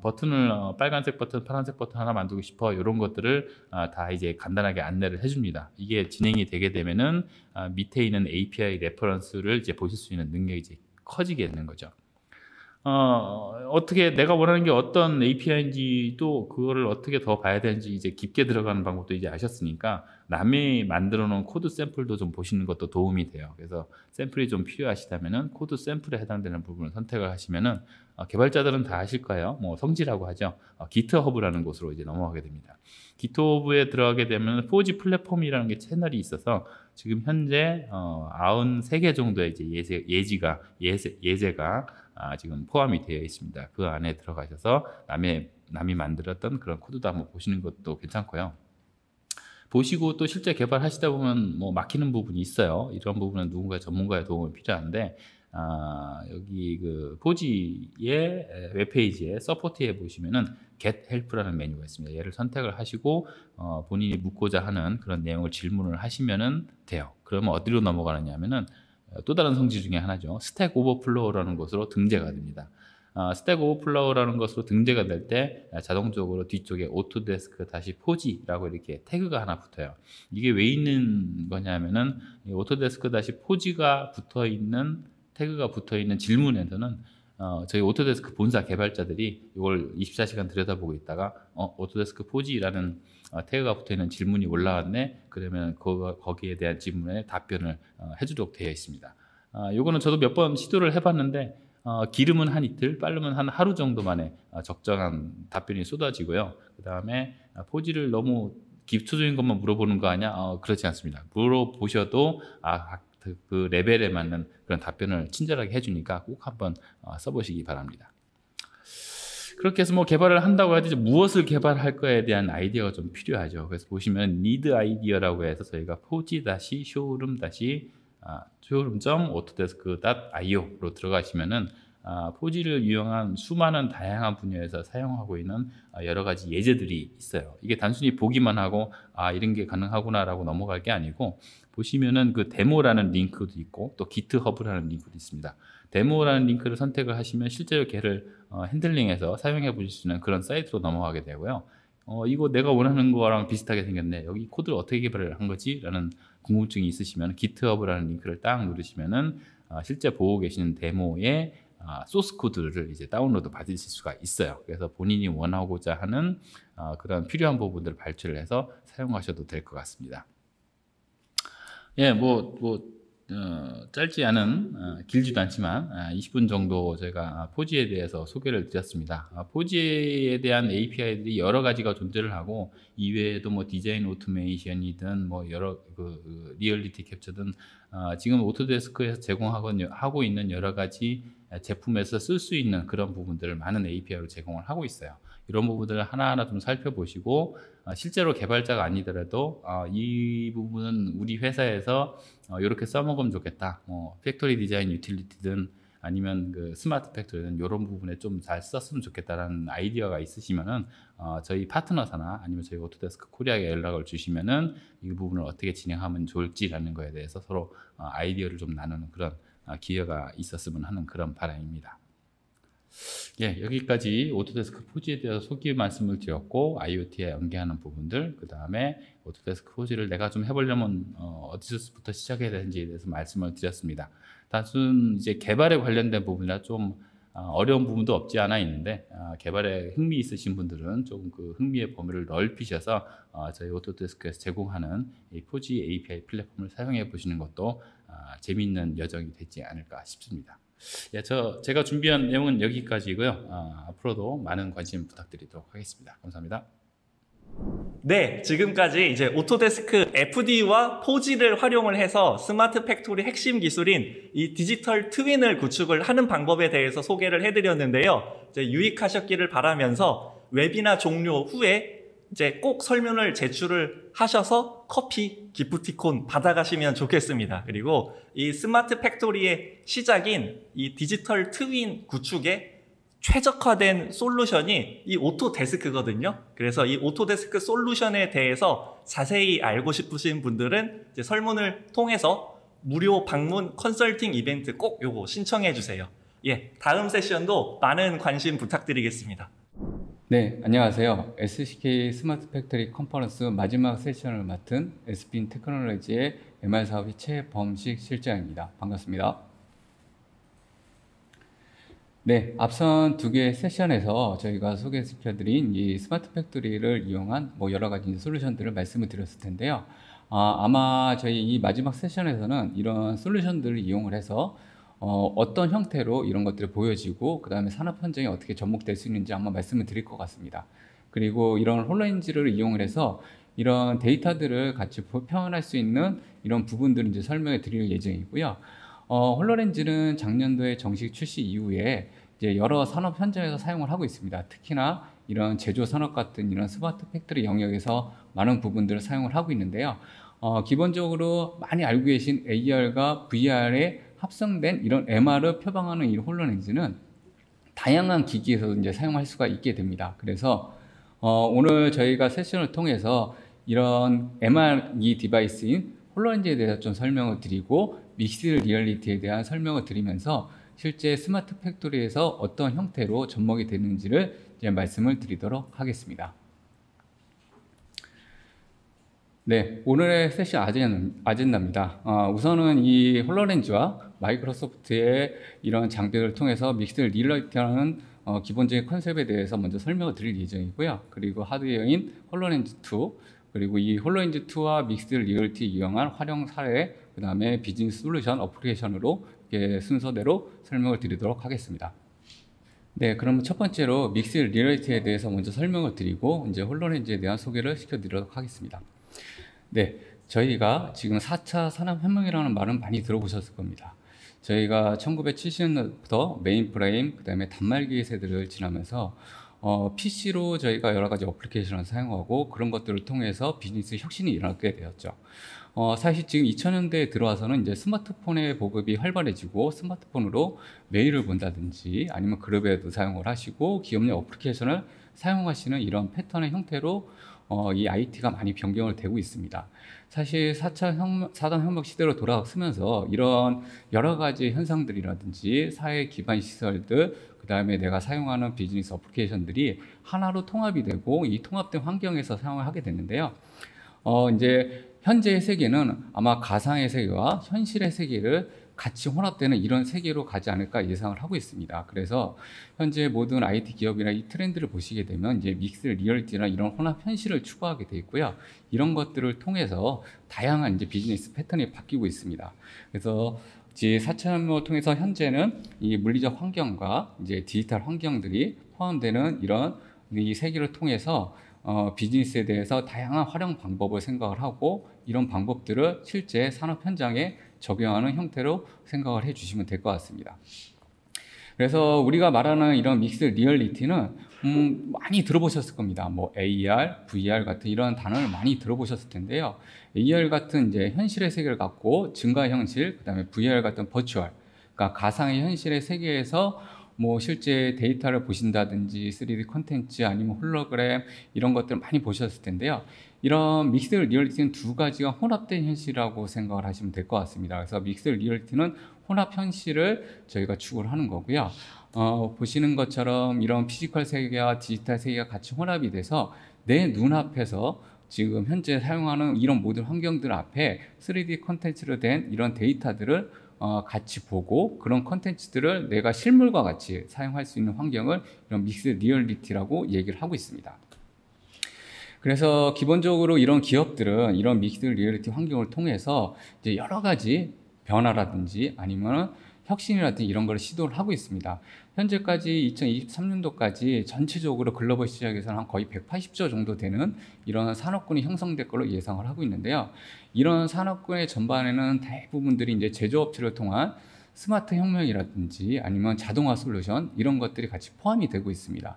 버튼을 빨간색 버튼, 파란색 버튼 하나 만들고 싶어 이런 것들을 다 이제 간단하게 안내를 해줍니다. 이게 진행이 되게 되면은 밑에 있는 API 레퍼런스를 이제 보실 수 있는 능력이 이제 커지게 되는 거죠. 어떻게 내가 원하는 게 어떤 API인지도 그거를 어떻게 더 봐야 되는지 이제 깊게 들어가는 방법도 이제 아셨으니까 남이 만들어 놓은 코드 샘플도 좀 보시는 것도 도움이 돼요. 그래서 샘플이 좀 필요하시다면은 코드 샘플에 해당되는 부분을 선택을 하시면은 개발자들은 다 아실 거예요. 뭐 성지라고 하죠. GitHub라는 곳으로 이제 넘어가게 됩니다. GitHub에 들어가게 되면 4G 플랫폼이라는 게 채널이 있어서 지금 현재 93개 정도의 이제 예제가 지금 포함이 되어 있습니다. 그 안에 들어가셔서 남이 만들었던 그런 코드도 한번 보시는 것도 괜찮고요. 보시고 또 실제 개발하시다 보면 뭐 막히는 부분이 있어요. 이런 부분은 누군가의 전문가의 도움이 필요한데 여기 그 4G의 웹페이지에 서포트에 보시면은 Get Help라는 메뉴가 있습니다. 얘를 선택을 하시고 본인이 묻고자 하는 그런 내용을 질문을 하시면은 돼요. 그러면 어디로 넘어가느냐 하면은 또 다른 성지 중에 하나죠. 스택 오버플로우라는 곳으로 등재가 됩니다. 스택 오버플로우라는 것으로 등재가 될 때 자동적으로 뒤쪽에 오토데스크 4G라고 이렇게 태그가 하나 붙어요. 이게 왜 있는 거냐면은 오토데스크 4G가 붙어 있는 태그가 붙어 있는 질문에서는 저희 오토데스크 본사 개발자들이 이걸 24시간 들여다보고 있다가 오토데스크 4G라는 태그가 붙어 있는 질문이 올라왔네. 그러면 거기에 대한 질문에 답변을 해주도록 되어 있습니다. 요거는 저도 몇 번 시도를 해봤는데 길으면 한 이틀, 빠르면 한 하루 정도 만에 적정한 답변이 쏟아지고요. 그 다음에 4G를 너무 기초적인 것만 물어보는 거 아니야? 그렇지 않습니다. 물어보셔도 그 레벨에 맞는 그런 답변을 친절하게 해주니까 꼭 한번 써보시기 바랍니다. 그렇게 해서 뭐 개발을 한다고 해도 무엇을 개발할 거에 대한 아이디어가 좀 필요하죠. 그래서 보시면 need idea라고 해서 저희가 4g-showroom.autodesk.io로 들어가시면은 4G를 이용한 수많은 다양한 분야에서 사용하고 있는 여러 가지 예제들이 있어요. 이게 단순히 보기만 하고 이런 게 가능하구나라고 넘어갈 게 아니고 보시면은 그 데모라는 링크도 있고 또 GitHub라는 링크도 있습니다. 데모라는 링크를 선택을 하시면 실제로 걔를 핸들링해서 사용해 보실 수 있는 그런 사이트로 넘어가게 되고요. 이거 내가 원하는 거랑 비슷하게 생겼네. 여기 코드를 어떻게 개발을 한 거지? 라는 궁금증이 있으시면 GitHub라는 링크를 딱 누르시면은 실제 보고 계시는 데모의 소스 코드를 이제 다운로드 받으실 수가 있어요. 그래서 본인이 원하고자 하는 그런 필요한 부분들을 발췌를 해서 사용하셔도 될 것 같습니다. 예, 짧지 않은, 길지도 않지만 20분 정도 제가 4G에 대해서 소개를 드렸습니다. 4G에 대한 API들이 여러 가지가 존재를 하고 이외에도 뭐 디자인 오토메이션이든 뭐 여러 리얼리티 캡처든 지금 오토데스크에서 제공하고 있는 여러 가지 제품에서 쓸 수 있는 그런 부분들을 많은 API로 제공을 하고 있어요. 이런 부분들을 하나하나 좀 살펴보시고 실제로 개발자가 아니더라도 이 부분은 우리 회사에서 이렇게 써먹으면 좋겠다. 뭐 팩토리 디자인 유틸리티든 아니면 그 스마트 팩토리든 이런 부분에 좀 잘 썼으면 좋겠다라는 아이디어가 있으시면은 저희 파트너사나 아니면 저희 오토데스크 코리아에 연락을 주시면은 이 부분을 어떻게 진행하면 좋을지라는 거에 대해서 서로 아이디어를 좀 나누는 그런 기회가 있었으면 하는 그런 바람입니다. 예, 여기까지 오토데스크 4G에 대해서 소개 말씀을 드렸고 IoT에 연계하는 부분들, 그 다음에 오토데스크 4G를 내가 좀 해보려면 어디서부터 시작해야 되는지에 대해서 말씀을 드렸습니다. 단순 이제 개발에 관련된 부분이라 좀 어려운 부분도 없지 않아 있는데 개발에 흥미 있으신 분들은 좀 그 흥미의 범위를 넓히셔서 저희 오토데스크에서 제공하는 이 4G API 플랫폼을 사용해 보시는 것도 재미있는 여정이 되지 않을까 싶습니다. 예, 제가 준비한 내용은 여기까지고요. 앞으로도 많은 관심 부탁드리도록 하겠습니다. 감사합니다. 네, 지금까지 이제 오토데스크 FD와 4G를 활용을 해서 스마트 팩토리 핵심 기술인 이 디지털 트윈을 구축을 하는 방법에 대해서 소개를 해드렸는데요. 이제 유익하셨기를 바라면서 웨비나 종료 후에 이제 꼭 설문을 제출을 하셔서 커피, 기프티콘 받아가시면 좋겠습니다. 그리고 이 스마트 팩토리의 시작인 이 디지털 트윈 구축의 최적화된 솔루션이 이 오토데스크거든요. 그래서 이 오토데스크 솔루션에 대해서 자세히 알고 싶으신 분들은 이제 설문을 통해서 무료 방문 컨설팅 이벤트 꼭 요거 신청해 주세요. 예, 다음 세션도 많은 관심 부탁드리겠습니다. 네, 안녕하세요. SCK 스마트 팩토리 컨퍼런스 마지막 세션을 맡은 SB인 테크놀로지의 MR 사업의 최범식 실장입니다. 반갑습니다. 네, 앞선 두 개의 세션에서 저희가 소개시켜드린 이 스마트 팩토리를 이용한 뭐 여러 가지 솔루션들을 말씀을 드렸을 텐데요. 아마 저희 이 마지막 세션에서는 이런 솔루션들을 이용을 해서 어떤 형태로 이런 것들이 보여지고 그 다음에 산업 현장에 어떻게 접목될 수 있는지 아마 말씀을 드릴 것 같습니다. 그리고 이런 홀로렌즈를 이용을 해서 이런 데이터들을 같이 표현할 수 있는 이런 부분들을 이제 설명해 드릴 예정이고요. 홀로렌즈는 작년도에 정식 출시 이후에 이제 여러 산업 현장에서 사용을 하고 있습니다. 특히나 이런 제조 산업 같은 이런 스마트 팩토리 영역에서 많은 부분들을 사용을 하고 있는데요. 기본적으로 많이 알고 계신 AR과 VR에 합성된 이런 MR을 표방하는 이 홀로렌즈는 다양한 기기에서 이제 사용할 수가 있게 됩니다. 그래서 오늘 저희가 세션을 통해서 이런 MR 이 디바이스인 홀로렌즈에 대해서 좀 설명을 드리고 믹스드 리얼리티에 대한 설명을 드리면서 실제 스마트 팩토리에서 어떤 형태로 접목이 되는지를 이제 말씀을 드리도록 하겠습니다. 네, 오늘의 세션 아젠다입니다. 우선은 이 홀로렌즈와 마이크로소프트의 이런 장비를 통해서 믹스드 리얼리티라는 기본적인 컨셉에 대해서 먼저 설명을 드릴 예정이고요. 그리고 하드웨어인 홀로렌즈 2, 그리고 이 홀로렌즈 2와 믹스드 리얼리티 이용한 활용 사례, 그 다음에 비즈니스 솔루션 어플리케이션으로 이렇게 순서대로 설명을 드리도록 하겠습니다. 네, 그러면 첫 번째로 믹스드 리얼리티에 대해서 먼저 설명을 드리고 이제 홀로렌즈에 대한 소개를 시켜드리도록 하겠습니다. 네, 저희가 지금 4차 산업혁명이라는 말은 많이 들어보셨을 겁니다. 저희가 1970년부터 메인프레임, 그 다음에 단말기 세대를 지나면서 PC로 저희가 여러 가지 어플리케이션을 사용하고 그런 것들을 통해서 비즈니스 혁신이 일어나게 되었죠. 사실 지금 2000년대에 들어와서는 이제 스마트폰의 보급이 활발해지고 스마트폰으로 메일을 본다든지 아니면 그룹에도 사용을 하시고 기업 내 어플리케이션을 사용하시는 이런 패턴의 형태로 이 IT가 많이 변경을 되고 있습니다. 사실 4차 혁명 시대로 돌아서면서 이런 여러 가지 현상들이라든지 사회 기반 시설들, 그 다음에 내가 사용하는 비즈니스 어플리케이션들이 하나로 통합이 되고 이 통합된 환경에서 사용을 하게 됐는데요. 이제 현재의 세계는 아마 가상의 세계와 현실의 세계를 같이 혼합되는 이런 세계로 가지 않을까 예상을 하고 있습니다. 그래서 현재 모든 IT 기업이나 이 트렌드를 보시게 되면 이제 믹스 리얼리티나 이런 혼합 현실을 추구하게 돼 있고요. 이런 것들을 통해서 다양한 이제 비즈니스 패턴이 바뀌고 있습니다. 그래서 이제 4차 혁명을 통해서 현재는 이 물리적 환경과 이제 디지털 환경들이 포함되는 이런 이 세계를 통해서 비즈니스에 대해서 다양한 활용 방법을 생각을 하고 이런 방법들을 실제 산업 현장에 적용하는 형태로 생각을 해주시면 될 것 같습니다. 그래서 우리가 말하는 이런 믹스 리얼리티는 많이 들어보셨을 겁니다. 뭐 AR, VR 같은 이런 단어를 많이 들어보셨을 텐데요. AR 같은 이제 현실의 세계를 갖고 증가 현실, 그다음에 VR 같은 버추얼, 그러니까 가상의 현실의 세계에서 뭐 실제 데이터를 보신다든지 3D 콘텐츠 아니면 홀로그램 이런 것들 많이 보셨을 텐데요. 이런 믹스드 리얼리티는 두 가지가 혼합된 현실이라고 생각을 하시면 될 것 같습니다. 그래서 믹스드 리얼리티는 혼합 현실을 저희가 추구를 하는 거고요. 보시는 것처럼 이런 피지컬 세계와 디지털 세계가 같이 혼합이 돼서 내 눈앞에서 지금 현재 사용하는 이런 모든 환경들 앞에 3D 콘텐츠로 된 이런 데이터들을 같이 보고 그런 콘텐츠들을 내가 실물과 같이 사용할 수 있는 환경을 이런 믹스 리얼리티라고 얘기를 하고 있습니다. 그래서 기본적으로 이런 기업들은 이런 믹스 리얼리티 환경을 통해서 이제 여러 가지 변화라든지 아니면 혁신이라든지 이런 걸 시도를 하고 있습니다. 현재까지 2023년도까지 전체적으로 글로벌 시장에서는 한 거의 180조 정도 되는 이런 산업군이 형성될 걸로 예상을 하고 있는데요. 이런 산업군의 전반에는 대부분들이 이제 제조업체를 통한 스마트 혁명이라든지 아니면 자동화 솔루션 이런 것들이 같이 포함이 되고 있습니다.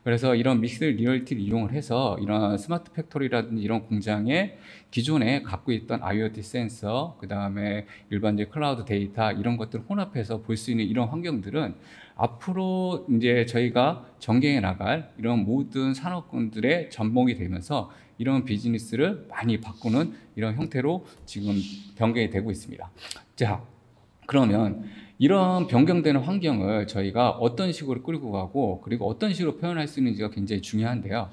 그래서 이런 믹스 리얼리티를 이용을 해서 이런 스마트 팩토리라든지 이런 공장에 기존에 갖고 있던 IoT 센서, 그 다음에 일반적인 클라우드 데이터 이런 것들을 혼합해서 볼 수 있는 이런 환경들은 앞으로 이제 저희가 전개해 나갈 이런 모든 산업군들의 접목이 되면서 이런 비즈니스를 많이 바꾸는 이런 형태로 지금 변경이 되고 있습니다. 자, 그러면 이런 변경되는 환경을 저희가 어떤 식으로 끌고 가고 그리고 어떤 식으로 표현할 수 있는지가 굉장히 중요한데요.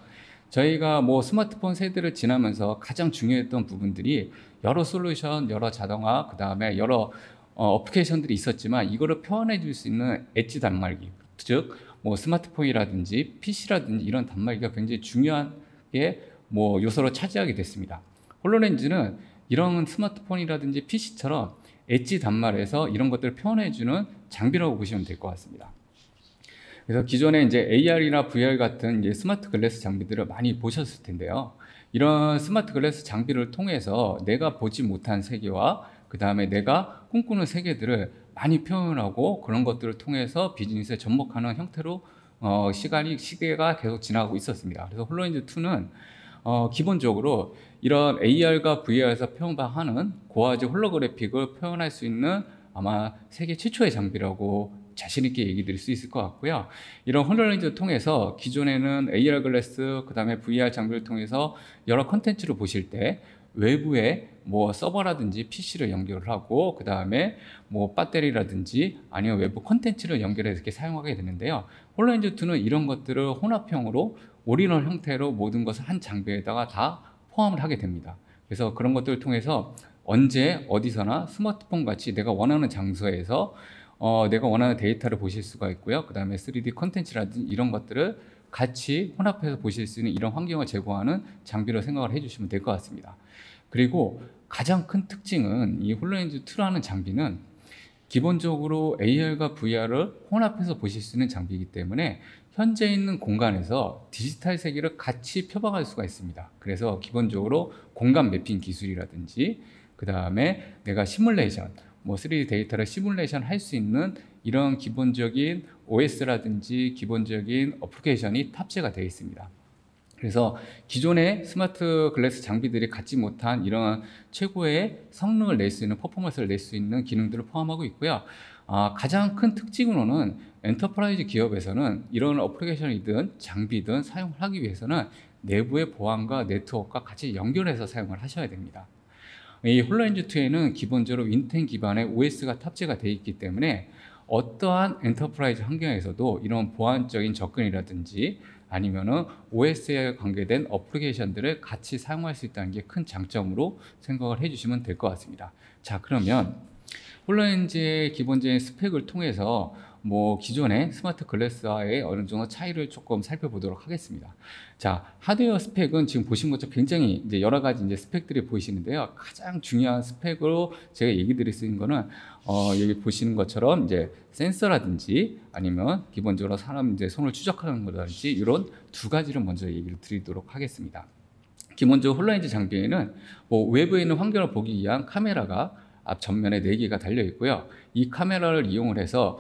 저희가 뭐 스마트폰 세대를 지나면서 가장 중요했던 부분들이 여러 솔루션, 여러 자동화, 그 다음에 여러 어플리케이션들이 있었지만 이거를 표현해 줄 수 있는 엣지 단말기, 즉 뭐 스마트폰이라든지 PC라든지 이런 단말기가 굉장히 중요하게 뭐 요소로 차지하게 됐습니다. 홀로렌즈는 이런 스마트폰이라든지 PC처럼 엣지 단말에서 이런 것들을 표현해주는 장비라고 보시면 될 것 같습니다. 그래서 기존에 이제 AR이나 VR 같은 이제 스마트 글래스 장비들을 많이 보셨을 텐데요. 이런 스마트 글래스 장비를 통해서 내가 보지 못한 세계와 그 다음에 내가 꿈꾸는 세계들을 많이 표현하고 그런 것들을 통해서 비즈니스에 접목하는 형태로 시계가 계속 지나가고 있었습니다. 그래서 홀로렌즈 2는 기본적으로 이런 AR과 VR에서 표현하는 고화질 홀로그래픽을 표현할 수 있는 아마 세계 최초의 장비라고 자신 있게 얘기 드릴 수 있을 것 같고요. 이런 홀로렌즈를 통해서 기존에는 AR 글래스, 그 다음에 VR 장비를 통해서 여러 컨텐츠를 보실 때 외부에 뭐 서버라든지 PC를 연결을 하고 그 다음에 뭐 배터리라든지 아니면 외부 컨텐츠를 연결해서 이렇게 사용하게 되는데요. 홀로렌즈 2는 이런 것들을 혼합형으로 올인원 형태로 모든 것을 한 장비에다가 다 포함을 하게 됩니다. 그래서 그런 것들을 통해서 언제 어디서나 스마트폰 같이 내가 원하는 장소에서 내가 원하는 데이터를 보실 수가 있고요. 그 다음에 3D 컨텐츠라든지 이런 것들을 같이 혼합해서 보실 수 있는 이런 환경을 제공하는 장비로 생각을 해주시면 될 것 같습니다. 그리고 가장 큰 특징은 이 홀로렌즈 2라는 장비는 기본적으로 AR과 VR을 혼합해서 보실 수 있는 장비이기 때문에 현재 있는 공간에서 디지털 세계를 같이 표방할 수가 있습니다. 그래서 기본적으로 공간 매핑 기술이라든지 그 다음에 내가 시뮬레이션, 뭐 3D 데이터를 시뮬레이션 할 수 있는 이런 기본적인 OS라든지 기본적인 어플리케이션이 탑재가 되어 있습니다. 그래서 기존의 스마트 글래스 장비들이 갖지 못한 이런 최고의 성능을 낼 수 있는 퍼포먼스를 낼 수 있는 기능들을 포함하고 있고요. 가장 큰 특징으로는 엔터프라이즈 기업에서는 이런 어플리케이션이든 장비든 사용을 하기 위해서는 내부의 보안과 네트워크와 같이 연결해서 사용을 하셔야 됩니다. 이 홀로렌즈 2에는 기본적으로 윈텐 기반의 OS가 탑재가 되어 있기 때문에 어떠한 엔터프라이즈 환경에서도 이런 보안적인 접근이라든지 아니면은 OS에 관계된 어플리케이션들을 같이 사용할 수 있다는 게 큰 장점으로 생각을 해주시면 될 것 같습니다. 자, 그러면 홀로렌즈의 기본적인 스펙을 통해서 뭐 기존의 스마트 글래스와의 어느 정도 차이를 조금 살펴보도록 하겠습니다. 자, 하드웨어 스펙은 지금 보신 것처럼 굉장히 이제 여러 가지 이제 스펙들이 보이시는데요. 가장 중요한 스펙으로 제가 얘기 드릴 수 있는 거는 여기 보시는 것처럼 이제 센서라든지 아니면 기본적으로 사람 이제 손을 추적하는 거라든지 이런 두 가지를 먼저 얘기를 드리도록 하겠습니다. 기본적으로 홀로렌즈 장비에는 뭐 외부에 있는 환경을 보기 위한 카메라가 앞 전면에 4개가 달려 있고요. 이 카메라를 이용을 해서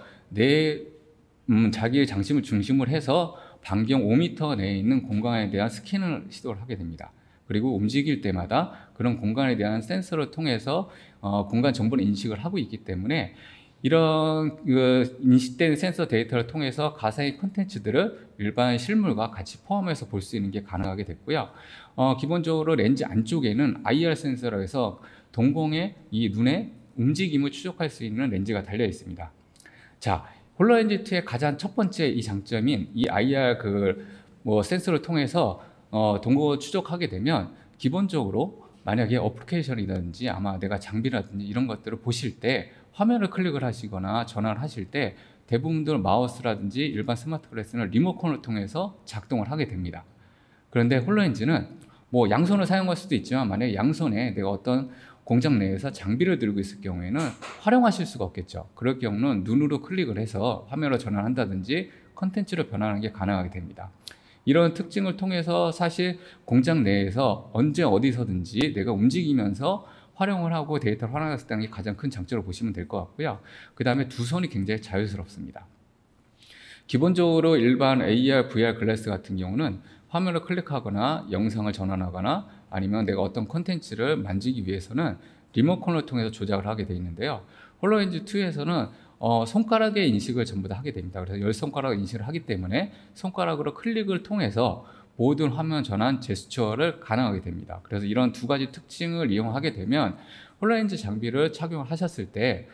자기의 장심을 중심으로 해서 반경 5m 내에 있는 공간에 대한 스캔을 시도를 하게 됩니다. 그리고 움직일 때마다 그런 공간에 대한 센서를 통해서 공간 정보를 인식을 하고 있기 때문에 이런 인식된 센서 데이터를 통해서 가상의 콘텐츠들을 일반 실물과 같이 포함해서 볼 수 있는 게 가능하게 됐고요. 기본적으로 렌즈 안쪽에는 IR 센서라고 해서 동공의 이 눈의 움직임을 추적할 수 있는 렌즈가 달려 있습니다. 자, 홀로렌즈 2의 가장 첫 번째 이 장점인 이 IR 센서를 통해서 동공을 추적하게 되면 기본적으로 만약에 어플리케이션이라든지 아마 내가 장비라든지 이런 것들을 보실 때 화면을 클릭을 하시거나 전화를 하실 때 대부분들 마우스라든지 일반 스마트 글래스는 리모컨을 통해서 작동을 하게 됩니다. 그런데 홀로렌즈는 뭐 양손을 사용할 수도 있지만 만약에 양손에 내가 어떤 공장 내에서 장비를 들고 있을 경우에는 활용하실 수가 없겠죠. 그럴 경우는 눈으로 클릭을 해서 화면으로 전환한다든지 컨텐츠로 변환하는 게 가능하게 됩니다. 이런 특징을 통해서 사실 공장 내에서 언제 어디서든지 내가 움직이면서 활용을 하고 데이터를 활용할 수 있다는 게 가장 큰 장점으로 보시면 될 것 같고요. 그 다음에 두 손이 굉장히 자유스럽습니다. 기본적으로 일반 AR, VR 글래스 같은 경우는 화면을 클릭하거나 영상을 전환하거나 아니면 내가 어떤 콘텐츠를 만지기 위해서는 리모컨을 통해서 조작을 하게 되어 있는데요. 홀로렌즈 2에서는 손가락의 인식을 전부 다 하게 됩니다. 그래서 10손가락 인식을 하기 때문에 손가락으로 클릭을 통해서 모든 화면 전환 제스처를 가능하게 됩니다. 그래서 이런 두 가지 특징을 이용하게 되면 홀로렌즈 장비를 착용을 하셨을 때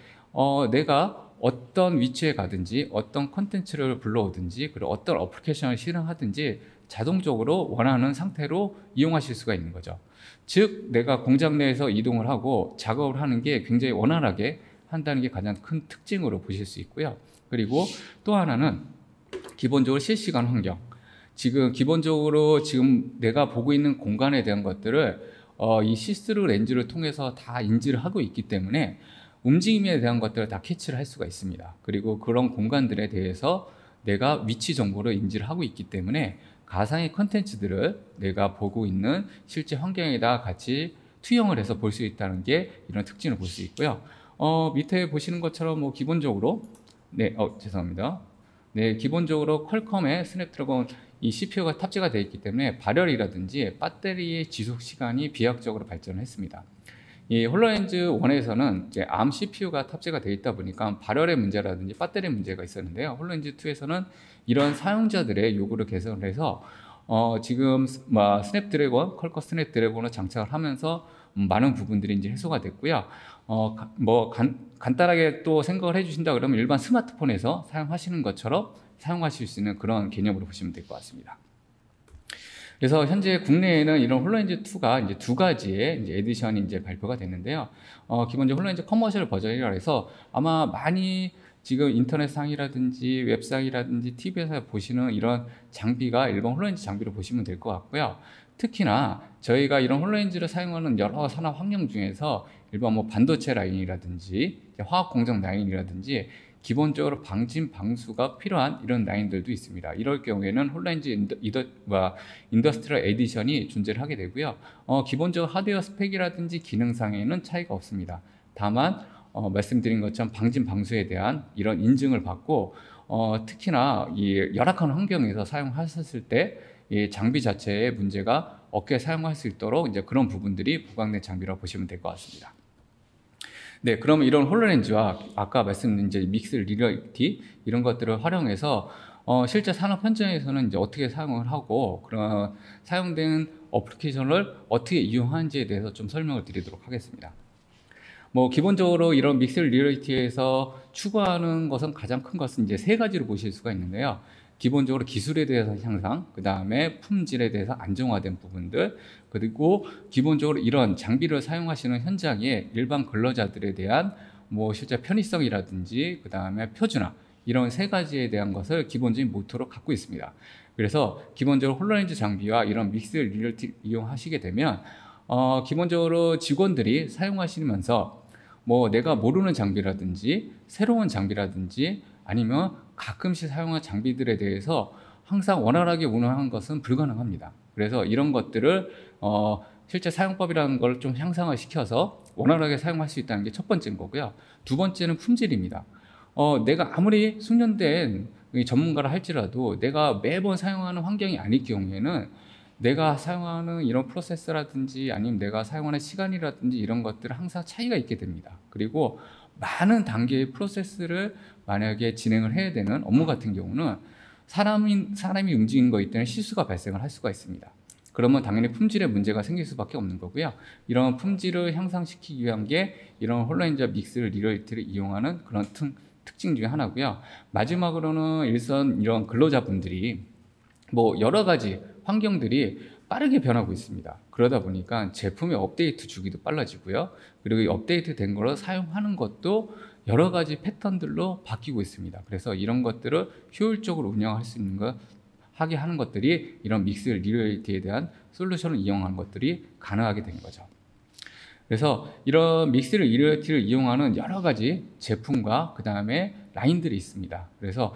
내가 어떤 위치에 가든지 어떤 콘텐츠를 불러오든지 그리고 어떤 어플리케이션을 실행하든지 자동적으로 원하는 상태로 이용하실 수가 있는 거죠. 즉 내가 공장 내에서 이동을 하고 작업을 하는 게 굉장히 원활하게 한다는 게 가장 큰 특징으로 보실 수 있고요. 그리고 또 하나는 기본적으로 실시간 환경, 지금 기본적으로 지금 내가 보고 있는 공간에 대한 것들을 이 시스루 렌즈를 통해서 다 인지를 하고 있기 때문에 움직임에 대한 것들을 다 캐치를 할 수가 있습니다. 그리고 그런 공간들에 대해서 내가 위치 정보를 인지를 하고 있기 때문에 가상의 컨텐츠들을 내가 보고 있는 실제 환경에다 같이 투영을 해서 볼 수 있다는 게 이런 특징을 볼 수 있고요. 밑에 보시는 것처럼 뭐 기본적으로 죄송합니다. 네, 기본적으로 퀄컴의 스냅드래곤 이 CPU가 탑재가 되어 있기 때문에 발열이라든지 배터리의 지속 시간이 비약적으로 발전을 했습니다. 이 홀로렌즈 1에서는 이제 ARM CPU가 탑재가 되어 있다 보니까 발열의 문제라든지 배터리 문제가 있었는데요. 홀로렌즈 2에서는 이런 사용자들의 요구를 개선을 해서 지금 스냅드래곤, 퀄컴 스냅드래곤을 장착을 하면서 많은 부분들이 이제 해소가 됐고요. 간단하게 또 생각을 해주신다 그러면 일반 스마트폰에서 사용하시는 것처럼 사용하실 수 있는 그런 개념으로 보시면 될 것 같습니다. 그래서 현재 국내에는 이런 홀로렌즈 2가 이제 두 가지의 이제 에디션이 이제 발표가 됐는데요. 기본적으로 홀로렌즈 커머셜 버전이라 해서 아마 많이 지금 인터넷상이라든지 웹상이라든지 TV에서 보시는 이런 장비가 일반 홀로렌즈 장비로 보시면 될 것 같고요. 특히나 저희가 이런 홀로렌즈를 사용하는 여러 산업 환경 중에서 일반 뭐 반도체 라인이라든지 화학 공정 라인이라든지 기본적으로 방진 방수가 필요한 이런 라인들도 있습니다. 이럴 경우에는 홀로렌즈 인더스트리얼 에디션이 존재를 하게 되고요. 기본적으로 하드웨어 스펙이라든지 기능상에는 차이가 없습니다. 다만 말씀드린 것처럼 방진 방수에 대한 이런 인증을 받고 특히나 이 열악한 환경에서 사용하셨을 때 이 장비 자체의 문제가 없게 사용할 수 있도록 이제 그런 부분들이 보강된 장비라고 보시면 될 것 같습니다. 네, 그러면 이런 홀로렌즈와 아까 말씀드린 이제 믹스 리얼리티 이런 것들을 활용해서 실제 산업 현장에서는 이제 어떻게 사용을 하고 그런 사용된 어플리케이션을 어떻게 이용하는지에 대해서 좀 설명을 드리도록 하겠습니다. 뭐 기본적으로 이런 믹스 리얼리티에서 추구하는 것은 가장 큰 것은 이제 세 가지로 보실 수가 있는데요. 기본적으로 기술에 대해서 향상, 그 다음에 품질에 대해서 안정화된 부분들, 그리고 기본적으로 이런 장비를 사용하시는 현장에 일반 근로자들에 대한 뭐 실제 편의성이라든지 그 다음에 표준화 이런 세 가지에 대한 것을 기본적인 모토로 갖고 있습니다. 그래서 기본적으로 홀로렌즈 장비와 이런 믹스 리얼리티 이용하시게 되면 기본적으로 직원들이 사용하시면서 뭐 내가 모르는 장비라든지 새로운 장비라든지 아니면 가끔씩 사용한 장비들에 대해서 항상 원활하게 운영하는 것은 불가능합니다. 그래서 이런 것들을 실제 사용법이라는 걸 좀 향상을 시켜서 원활하게 사용할 수 있다는 게 첫 번째인 거고요. 두 번째는 품질입니다. 내가 아무리 숙련된 전문가라 할지라도 내가 매번 사용하는 환경이 아닐 경우에는 내가 사용하는 이런 프로세스라든지 아니면 내가 사용하는 시간이라든지 이런 것들은 항상 차이가 있게 됩니다. 그리고 많은 단계의 프로세스를 만약에 진행을 해야 되는 업무 같은 경우는 사람이 움직이는 거기 때문에 실수가 발생을 할 수가 있습니다. 그러면 당연히 품질에 문제가 생길 수밖에 없는 거고요. 이런 품질을 향상시키기 위한 게 이런 홀로렌즈 믹스 리얼리티를 이용하는 그런 특징 중에 하나고요. 마지막으로는 일선 이런 근로자분들이 뭐 여러 가지 환경들이 빠르게 변하고 있습니다. 그러다 보니까 제품의 업데이트 주기도 빨라지고요. 그리고 이 업데이트 된 거를 사용하는 것도 여러 가지 패턴들로 바뀌고 있습니다. 그래서 이런 것들을 효율적으로 운영할 수 있는 것, 하게 하는 것들이 이런 믹스 리얼리티에 대한 솔루션을 이용하는 것들이 가능하게 된 거죠. 그래서 이런 믹스 리얼리티를 이용하는 여러 가지 제품과 그 다음에 라인들이 있습니다. 그래서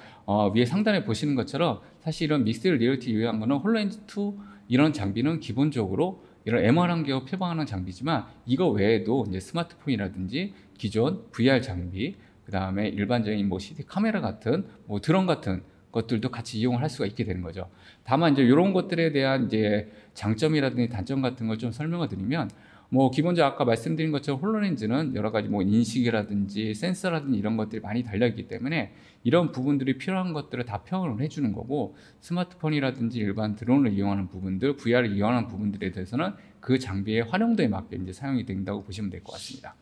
위에 상단에 보시는 것처럼 사실 이런 믹스 리얼리티 유효한 거는 홀로렌즈 2 이런 장비는 기본적으로 이런 MR 환경을 표방하는 장비지만 이거 외에도 이제 스마트폰이라든지 기존 VR 장비, 그 다음에 일반적인 뭐 CCD 카메라 같은 뭐 드론 같은 것들도 같이 이용을 할 수가 있게 되는 거죠. 다만 이제 이런 것들에 대한 이제 장점이라든지 단점 같은 걸 좀 설명을 드리면 뭐 기본적으로 아까 말씀드린 것처럼 홀로렌즈는 여러 가지 뭐 인식이라든지 센서라든지 이런 것들이 많이 달려있기 때문에 이런 부분들이 필요한 것들을 다 표현을 해주는 거고 스마트폰이라든지 일반 드론을 이용하는 부분들, VR을 이용하는 부분들에 대해서는 그 장비의 활용도에 맞게 이제 사용이 된다고 보시면 될 것 같습니다.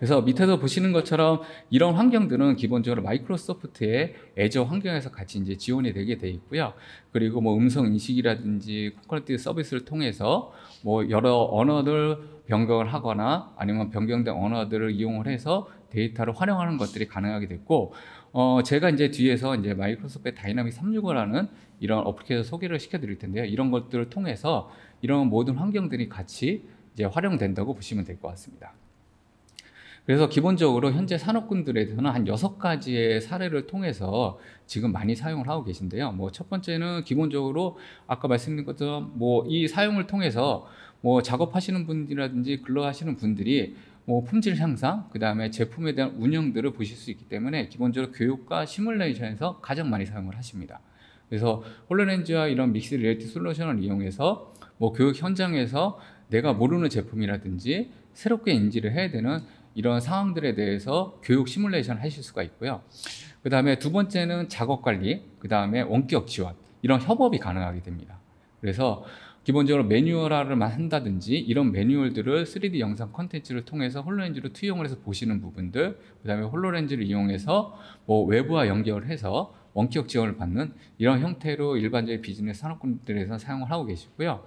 그래서 밑에서 보시는 것처럼 이런 환경들은 기본적으로 마이크로소프트의 애저 환경에서 같이 이제 지원이 되게 돼 있고요. 그리고 뭐 음성 인식이라든지 콘커런트 서비스를 통해서 뭐 여러 언어들 변경을 하거나 아니면 변경된 언어들을 이용을 해서 데이터를 활용하는 것들이 가능하게 됐고, 제가 이제 뒤에서 이제 마이크로소프트의 다이나믹 365라는 이런 어플리케이션 소개를 시켜드릴 텐데요. 이런 것들을 통해서 이런 모든 환경들이 같이 이제 활용된다고 보시면 될 것 같습니다. 그래서 기본적으로 현재 산업군들에 대해서는 한 6가지의 사례를 통해서 지금 많이 사용을 하고 계신데요. 뭐 첫 번째는 기본적으로 아까 말씀드린 것처럼 뭐 이 사용을 통해서 뭐 작업하시는 분이라든지 근로하시는 분들이 뭐 품질 향상, 그 다음에 제품에 대한 운영들을 보실 수 있기 때문에 기본적으로 교육과 시뮬레이션에서 가장 많이 사용을 하십니다. 그래서 홀로렌즈와 이런 믹스 리얼리티 솔루션을 이용해서 뭐 교육 현장에서 내가 모르는 제품이라든지 새롭게 인지를 해야 되는 이런 상황들에 대해서 교육 시뮬레이션 하실 수가 있고요. 그 다음에 두 번째는 작업 관리, 그 다음에 원격 지원, 이런 협업이 가능하게 됩니다. 그래서 기본적으로 매뉴얼화를 한다든지 이런 매뉴얼들을 3D 영상 컨텐츠를 통해서 홀로렌즈로 투영을 해서 보시는 부분들, 그 다음에 홀로렌즈를 이용해서 뭐 외부와 연결해서 원격 지원을 받는 이런 형태로 일반적인 비즈니스 산업군들에서 사용을 하고 계시고요.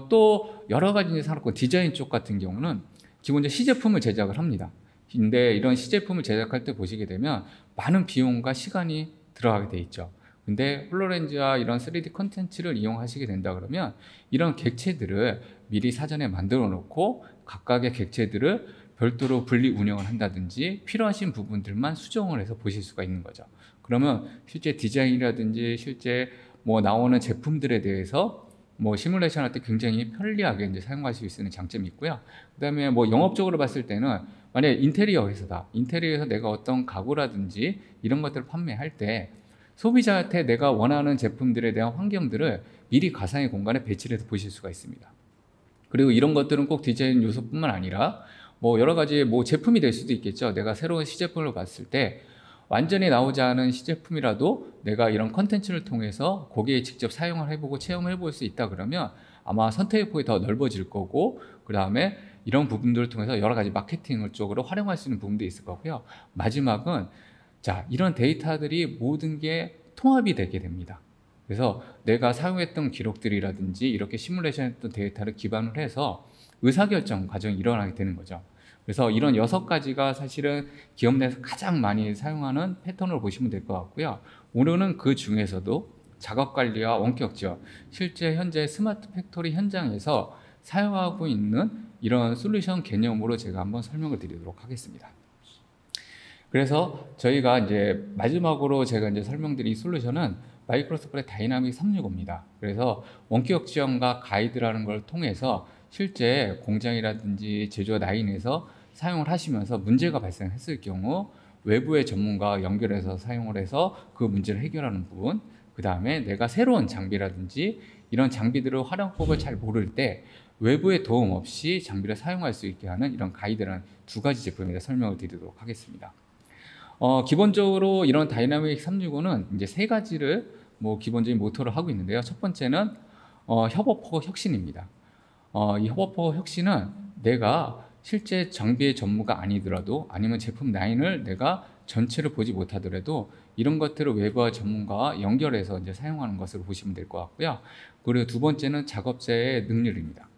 또 여러 가지 산업군 디자인 쪽 같은 경우는 기본적으로 시제품을 제작을 합니다. 근데 이런 시제품을 제작할 때 보시게 되면 많은 비용과 시간이 들어가게 돼 있죠. 근데 홀로렌즈와 이런 3D 컨텐츠를 이용하시게 된다 그러면 이런 객체들을 미리 사전에 만들어 놓고 각각의 객체들을 별도로 분리 운영을 한다든지 필요하신 부분들만 수정을 해서 보실 수가 있는 거죠. 그러면 실제 디자인이라든지 실제 뭐 나오는 제품들에 대해서 뭐 시뮬레이션 할 때 굉장히 편리하게 이제 사용하실 수 있는 장점이 있고요. 그 다음에 뭐 영업적으로 봤을 때는 만약에 인테리어 회사다. 인테리어에서 내가 어떤 가구라든지 이런 것들을 판매할 때 소비자한테 내가 원하는 제품들에 대한 환경들을 미리 가상의 공간에 배치를 해서 보실 수가 있습니다. 그리고 이런 것들은 꼭 디자인 요소뿐만 아니라 뭐 여러 가지 뭐 제품이 될 수도 있겠죠. 내가 새로운 시제품을 봤을 때 완전히 나오지 않은 시제품이라도 내가 이런 컨텐츠를 통해서 거기에 직접 사용을 해보고 체험을 해볼 수 있다 그러면 아마 선택의 폭이 더 넓어질 거고, 그 다음에 이런 부분들을 통해서 여러 가지 마케팅을 쪽으로 활용할 수 있는 부분도 있을 거고요. 마지막은 자, 이런 데이터들이 모든 게 통합이 되게 됩니다. 그래서 내가 사용했던 기록들이라든지 이렇게 시뮬레이션 했던 데이터를 기반으로 해서 의사결정 과정이 일어나게 되는 거죠. 그래서 이런 6가지가 사실은 기업 내에서 가장 많이 사용하는 패턴으로 보시면 될 것 같고요. 오늘은 그 중에서도 작업관리와 원격 지원, 실제 현재 스마트 팩토리 현장에서 사용하고 있는 이런 솔루션 개념으로 제가 한번 설명을 드리도록 하겠습니다. 그래서 저희가 이제 마지막으로 제가 이제 설명드린 솔루션은 마이크로소프트의 다이나믹 365입니다. 그래서 원격 지원과 가이드라는 걸 통해서 실제 공장이라든지 제조업 라인에서 사용을 하시면서 문제가 발생했을 경우 외부의 전문가와 연결해서 사용을 해서 그 문제를 해결하는 부분, 그 다음에 내가 새로운 장비라든지 이런 장비들의 활용법을 잘 모를 때 외부의 도움 없이 장비를 사용할 수 있게 하는 이런 가이드라는 2가지 제품에 대해 설명을 드리도록 하겠습니다. 기본적으로 이런 다이나믹 365는 이제 3가지를 뭐 기본적인 모토를 하고 있는데요. 첫 번째는 협업하고 혁신입니다. 이 협업하고 혁신은 내가 실제 장비의 전무가 아니더라도 아니면 제품 라인을 내가 전체를 보지 못하더라도 이런 것들을 외부와 전문가와 연결해서 이제 사용하는 것으로 보시면 될 것 같고요. 그리고 두 번째는 작업자의 능률입니다.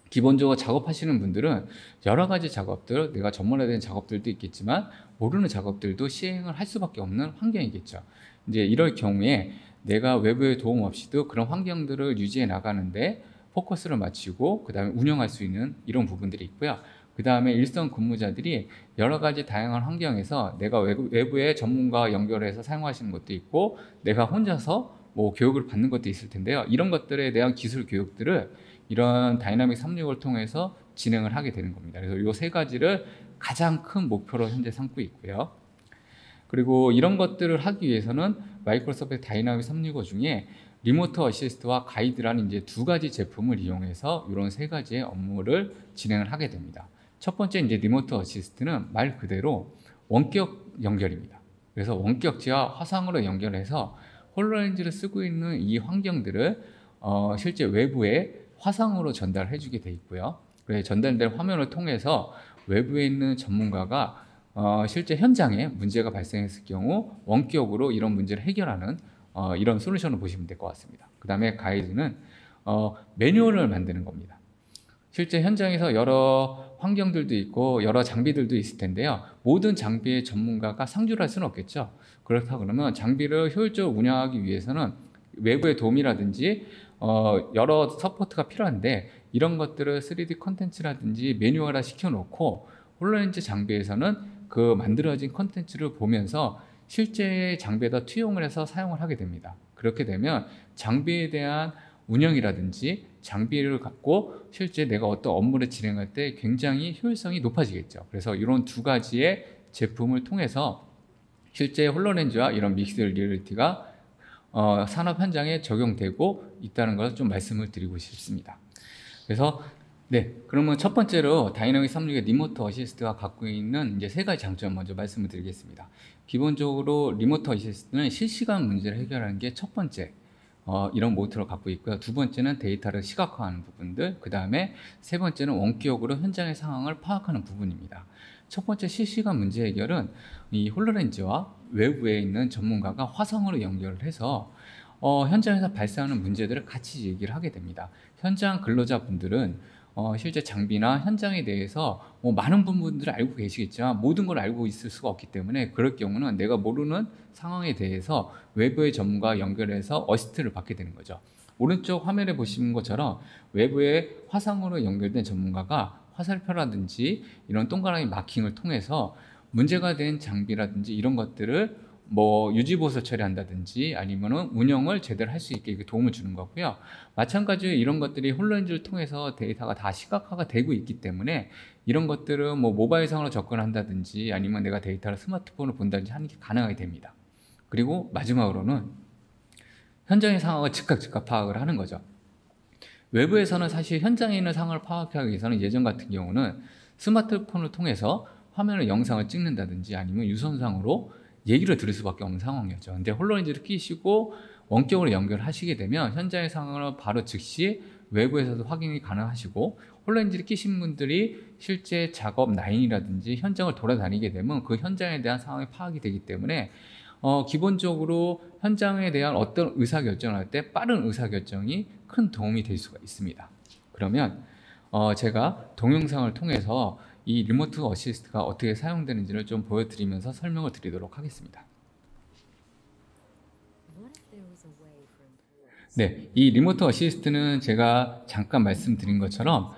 기본적으로 작업하시는 분들은 여러 가지 작업들, 내가 전문화된 작업들도 있겠지만 모르는 작업들도 시행을 할 수밖에 없는 환경이겠죠. 이제 이럴 경우에 내가 외부의 도움 없이도 그런 환경들을 유지해 나가는데 포커스를 맞추고 그 다음에 운영할 수 있는 이런 부분들이 있고요. 그 다음에 일선 근무자들이 여러 가지 다양한 환경에서 내가 외부의 전문가와 연결해서 사용하시는 것도 있고 내가 혼자서 뭐 교육을 받는 것도 있을 텐데요. 이런 것들에 대한 기술 교육들을 이런 다이나믹 365를 통해서 진행을 하게 되는 겁니다. 그래서 이 3가지를 가장 큰 목표로 현재 삼고 있고요. 그리고 이런 것들을 하기 위해서는 마이크로소프트 다이나믹 365 중에 리모트 어시스트와 가이드라는 이제 2가지 제품을 이용해서 이런 3가지의 업무를 진행을 하게 됩니다. 첫 번째 이제 리모트 어시스트는 말 그대로 원격 연결입니다. 그래서 원격지와 화상으로 연결해서 홀로렌즈를 쓰고 있는 이 환경들을 실제 외부에 화상으로 전달해 주게 돼 있고요. 그래서 전달된 화면을 통해서 외부에 있는 전문가가 실제 현장에 문제가 발생했을 경우 원격으로 이런 문제를 해결하는 이런 솔루션을 보시면 될 것 같습니다. 그 다음에 가이드는 매뉴얼을 만드는 겁니다. 실제 현장에서 여러 환경들도 있고 여러 장비들도 있을 텐데요. 모든 장비의 전문가가 상주를 할 수는 없겠죠. 그렇다 그러면 장비를 효율적으로 운영하기 위해서는 외부의 도움이라든지 여러 서포트가 필요한데, 이런 것들을 3D 컨텐츠라든지 매뉴얼화 시켜놓고 홀로렌즈 장비에서는 그 만들어진 컨텐츠를 보면서 실제 장비에다 투영을 해서 사용을 하게 됩니다. 그렇게 되면 장비에 대한 운영이라든지 장비를 갖고 실제 내가 어떤 업무를 진행할 때 굉장히 효율성이 높아지겠죠. 그래서 이런 두 가지의 제품을 통해서 실제 홀로렌즈와 이런 믹스드 리얼리티가 산업 현장에 적용되고 있다는 것을 좀 말씀을 드리고 싶습니다. 그래서 그러면 첫 번째로 다이내믹 365의 리모트 어시스트가 갖고 있는 이제 세 가지 장점 먼저 말씀을 드리겠습니다. 기본적으로 리모트 어시스트는 실시간 문제를 해결하는 게 첫 번째 이런 모토를 갖고 있고요. 두 번째는 데이터를 시각화하는 부분들, 그 다음에 세 번째는 원격으로 현장의 상황을 파악하는 부분입니다. 첫 번째 실시간 문제 해결은 이 홀로렌즈와 외부에 있는 전문가가 화상으로 연결을 해서 현장에서 발생하는 문제들을 같이 얘기를 하게 됩니다. 현장 근로자분들은 실제 장비나 현장에 대해서 많은 부분들을 알고 계시겠지만 모든 걸 알고 있을 수가 없기 때문에, 그럴 경우는 내가 모르는 상황에 대해서 외부의 전문가와 연결해서 어시스트를 받게 되는 거죠. 오른쪽 화면에 보시는 것처럼 외부의 화상으로 연결된 전문가가 화살표라든지 이런 동그라미 마킹을 통해서 문제가 된 장비라든지 이런 것들을 유지보수 처리한다든지 아니면은 운영을 제대로 할 수 있게 도움을 주는 거고요. 마찬가지로 이런 것들이 홀로렌즈를 통해서 데이터가 다 시각화가 되고 있기 때문에 이런 것들은 모바일상으로 접근한다든지 아니면 내가 데이터를 스마트폰으로 본다든지 하는 게 가능하게 됩니다. 그리고 마지막으로는 현장의 상황을 즉각 파악을 하는 거죠. 외부에서는 사실 현장에 있는 상황을 파악하기 위해서는 예전 같은 경우는 스마트폰을 통해서 화면을 영상을 찍는다든지 아니면 유선상으로 얘기를 들을 수밖에 없는 상황이었죠. 근데 홀로렌즈를 끼시고 원격으로 연결하시게 되면 현장의 상황을 바로 즉시 외부에서도 확인이 가능하시고, 홀로렌즈를 끼신 분들이 실제 작업 라인이라든지 현장을 돌아다니게 되면 그 현장에 대한 상황이 파악이 되기 때문에 기본적으로 현장에 대한 어떤 의사결정을 할 때 빠른 의사결정이 큰 도움이 될 수가 있습니다. 그러면 제가 동영상을 통해서 이 리모트 어시스트가 어떻게 사용되는지를 좀 보여드리면서 설명을 드리도록 하겠습니다. 이 리모트 어시스트는 제가 잠깐 말씀드린 것처럼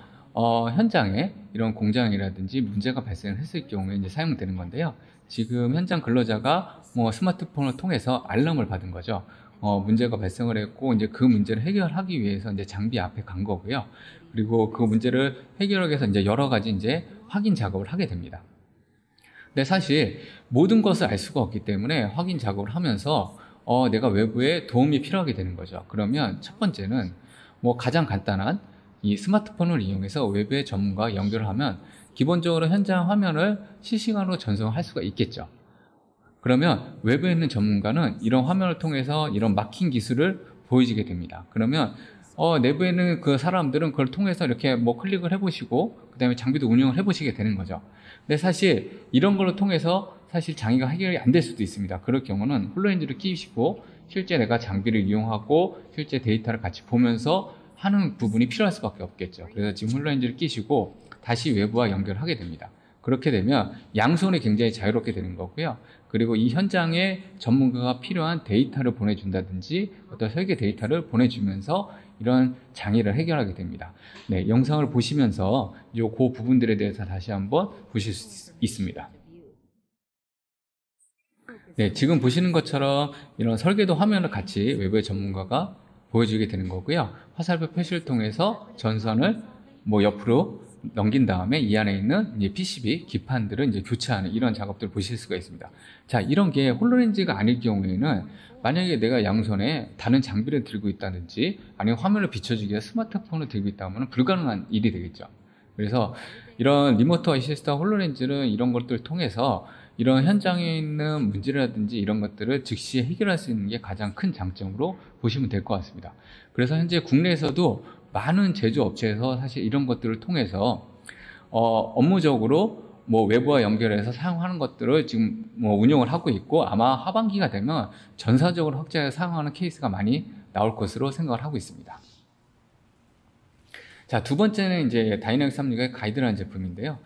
현장에 이런 공장이라든지 문제가 발생했을 경우에 이제 사용되는 건데요. 지금 현장 근로자가 스마트폰을 통해서 알람을 받은 거죠. 문제가 발생을 했고 이제 그 문제를 해결하기 위해서 이제 장비 앞에 간 거고요. 그리고 그 문제를 해결하기 위해서 이제 여러 가지 이제 확인 작업을 하게 됩니다. 근데 사실 모든 것을 알 수가 없기 때문에 확인 작업을 하면서 내가 외부에 도움이 필요하게 되는 거죠. 그러면 첫 번째는 가장 간단한 이 스마트폰을 이용해서 외부의 전문가와 연결을 하면 기본적으로 현장 화면을 실시간으로 전송할 수가 있겠죠. 그러면 외부에 있는 전문가는 이런 화면을 통해서 이런 마킹 기술을 보여주게 됩니다. 그러면 내부에 있는 그 사람들은 그걸 통해서 이렇게 클릭을 해보시고 그 다음에 장비도 운영을 해보시게 되는 거죠. 근데 사실 이런 걸로 통해서 사실 장애가 해결이 안 될 수도 있습니다. 그럴 경우는 홀로렌즈를 끼시고 실제 내가 장비를 이용하고 실제 데이터를 같이 보면서 하는 부분이 필요할 수밖에 없겠죠. 그래서 지금 홀로렌즈를 끼시고 다시 외부와 연결하게 됩니다. 그렇게 되면 양손이 굉장히 자유롭게 되는 거고요. 그리고 이 현장에 전문가가 필요한 데이터를 보내준다든지 어떤 설계 데이터를 보내주면서 이런 장애를 해결하게 됩니다. 영상을 보시면서 그 부분들에 대해서 다시 한번 보실 수 있습니다. 지금 보시는 것처럼 이런 설계도 화면을 같이 외부의 전문가가 보여주게 되는 거고요. 화살표 표시를 통해서 전선을 옆으로 넘긴 다음에 이 안에 있는 이제 PCB 기판들을 이제 교체하는 이런 작업들을 보실 수가 있습니다. 자, 이런 게 홀로렌즈가 아닐 경우에는 만약에 내가 양손에 다른 장비를 들고 있다든지 아니면 화면을 비춰주기 위해 스마트폰을 들고 있다면 불가능한 일이 되겠죠. 그래서 이런 리모트 어시스트 홀로렌즈는 이런 것들을 통해서 이런 현장에 있는 문제라든지 이런 것들을 즉시 해결할 수 있는 게 가장 큰 장점으로 보시면 될 것 같습니다. 그래서 현재 국내에서도 많은 제조업체에서 사실 이런 것들을 통해서 업무적으로 뭐 외부와 연결해서 사용하는 것들을 지금 뭐 운영을 하고 있고 아마 하반기가 되면 전사적으로 확장해서 사용하는 케이스가 많이 나올 것으로 생각을 하고 있습니다. 자, 두 번째는 이제 다이내믹 365의 가이드라인 제품인데요.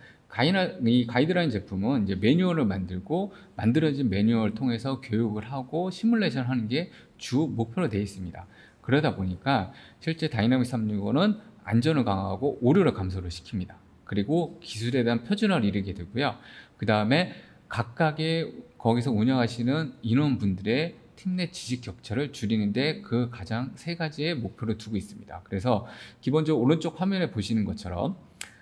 이 가이드라인 제품은 이제 매뉴얼을 만들고 만들어진 매뉴얼을 통해서 교육을 하고 시뮬레이션 하는 게 주 목표로 되어 있습니다. 그러다 보니까 실제 다이내믹 365는 안전을 강화하고 오류를 감소를 시킵니다. 그리고 기술에 대한 표준화를 이루게 되고요. 그 다음에 각각의 거기서 운영하시는 인원분들의 팀 내 지식 격차를 줄이는데 그 가장 세 가지의 목표를 두고 있습니다. 그래서 기본적으로 오른쪽 화면에 보시는 것처럼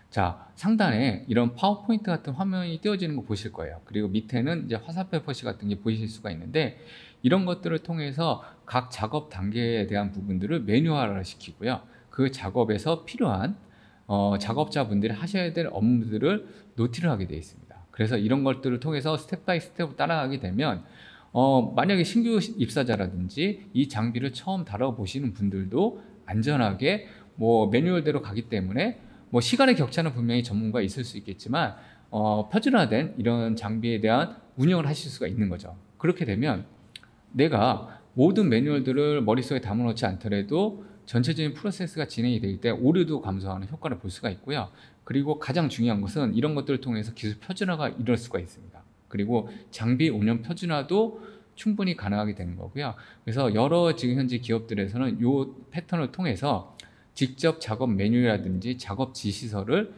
자, 상단에 이런 파워포인트 같은 화면이 띄워지는 거 보실 거예요. 그리고 밑에는 이제 화살표 표시 같은 게 보이실 수가 있는데 이런 것들을 통해서 각 작업 단계에 대한 부분들을 매뉴얼화 시키고요. 그 작업에서 필요한 작업자분들이 하셔야 될 업무들을 노티를 하게 되어 있습니다. 그래서 이런 것들을 통해서 스텝 바이 스텝 따라가게 되면 만약에 신규 입사자라든지 이 장비를 처음 다뤄보시는 분들도 안전하게 뭐 매뉴얼대로 가기 때문에 뭐 시간의 격차는 분명히 전문가가 있을 수 있겠지만 표준화된 이런 장비에 대한 운영을 하실 수가 있는 거죠. 그렇게 되면 내가 모든 매뉴얼들을 머릿속에 담아놓지 않더라도 전체적인 프로세스가 진행이 되기 때문에 오류도 감소하는 효과를 볼 수가 있고요. 그리고 가장 중요한 것은 이런 것들을 통해서 기술 표준화가 이룰 수가 있습니다. 그리고 장비 운영 표준화도 충분히 가능하게 되는 거고요. 그래서 여러 지금 현재 기업들에서는 이 패턴을 통해서 직접 작업 메뉴라든지 작업 지시서를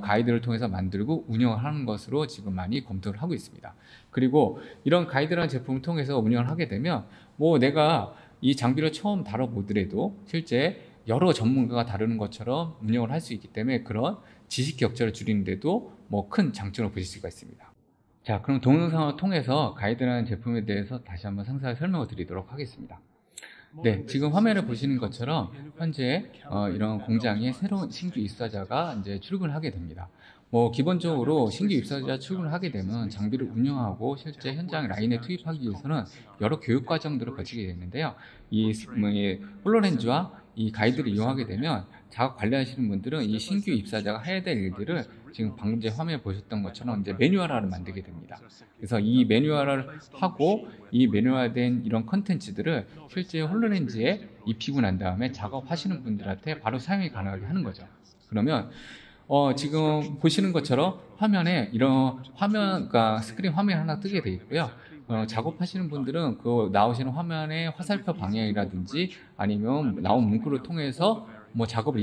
가이드를 통해서 만들고 운영을 하는 것으로 지금 많이 검토를 하고 있습니다. 그리고 이런 가이드라는 제품을 통해서 운영을 하게 되면 뭐 내가 이 장비를 처음 다뤄보더라도 실제 여러 전문가가 다루는 것처럼 운영을 할 수 있기 때문에 그런 지식 격차를 줄이는데도 뭐 큰 장점을 보실 수가 있습니다. 자, 그럼 동영상을 통해서 가이드라는 제품에 대해서 다시 한번 상세하게 설명을 드리도록 하겠습니다. 네, 지금 화면을 보시는 것처럼 현재 이런 공장에 새로운 신규 입사자가 이제 출근을 하게 됩니다. 뭐 기본적으로 신규 입사자 출근을 하게 되면 장비를 운영하고 실제 현장 라인에 투입하기 위해서는 여러 교육 과정들을 거치게 되는데요. 이 홀로렌즈와 이 가이드를 이용하게 되면 작업 관리하시는 분들은 이 신규 입사자가 해야 될 일들을 지금 방금 제 화면에 보셨던 것처럼 이제 매뉴얼화를 만들게 됩니다. 그래서 이 매뉴얼화를 하고 이 매뉴얼화된 이런 컨텐츠들을 실제 홀로렌즈에 입히고 난 다음에 작업하시는 분들한테 바로 사용이 가능하게 하는 거죠. 그러면 지금 보시는 것처럼 화면에 이런 그러니까 스크린 화면이 하나 뜨게 되어 있고요. 작업하시는 분들은 그 나오시는 화면에 화살표 방향이라든지 아니면 나온 문구를 통해서 뭐 작업을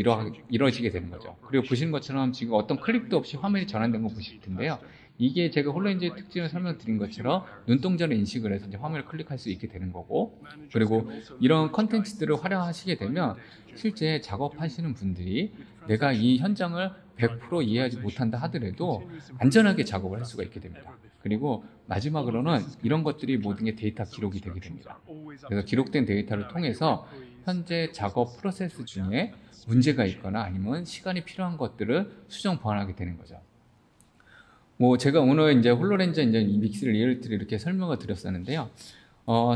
이루어지게 되는 거죠. 그리고 보시는 것처럼 지금 어떤 클릭도 없이 화면이 전환된 거 보실 텐데요. 이게 제가 홀로렌즈의 특징을 설명드린 것처럼 눈동자를 인식을 해서 이제 화면을 클릭할 수 있게 되는 거고, 그리고 이런 컨텐츠들을 활용하시게 되면 실제 작업하시는 분들이 내가 이 현장을 100% 이해하지 못한다 하더라도 안전하게 작업을 할 수가 있게 됩니다. 그리고 마지막으로는 이런 것들이 모든 게 데이터 기록이 되게 됩니다. 그래서 기록된 데이터를 통해서 현재 작업 프로세스 중에 문제가 있거나 아니면 시간이 필요한 것들을 수정 보완하게 되는 거죠. 뭐 제가 오늘 이제 홀로렌즈 이제 이 믹스 리얼리티를 이렇게 설명을 드렸었는데요.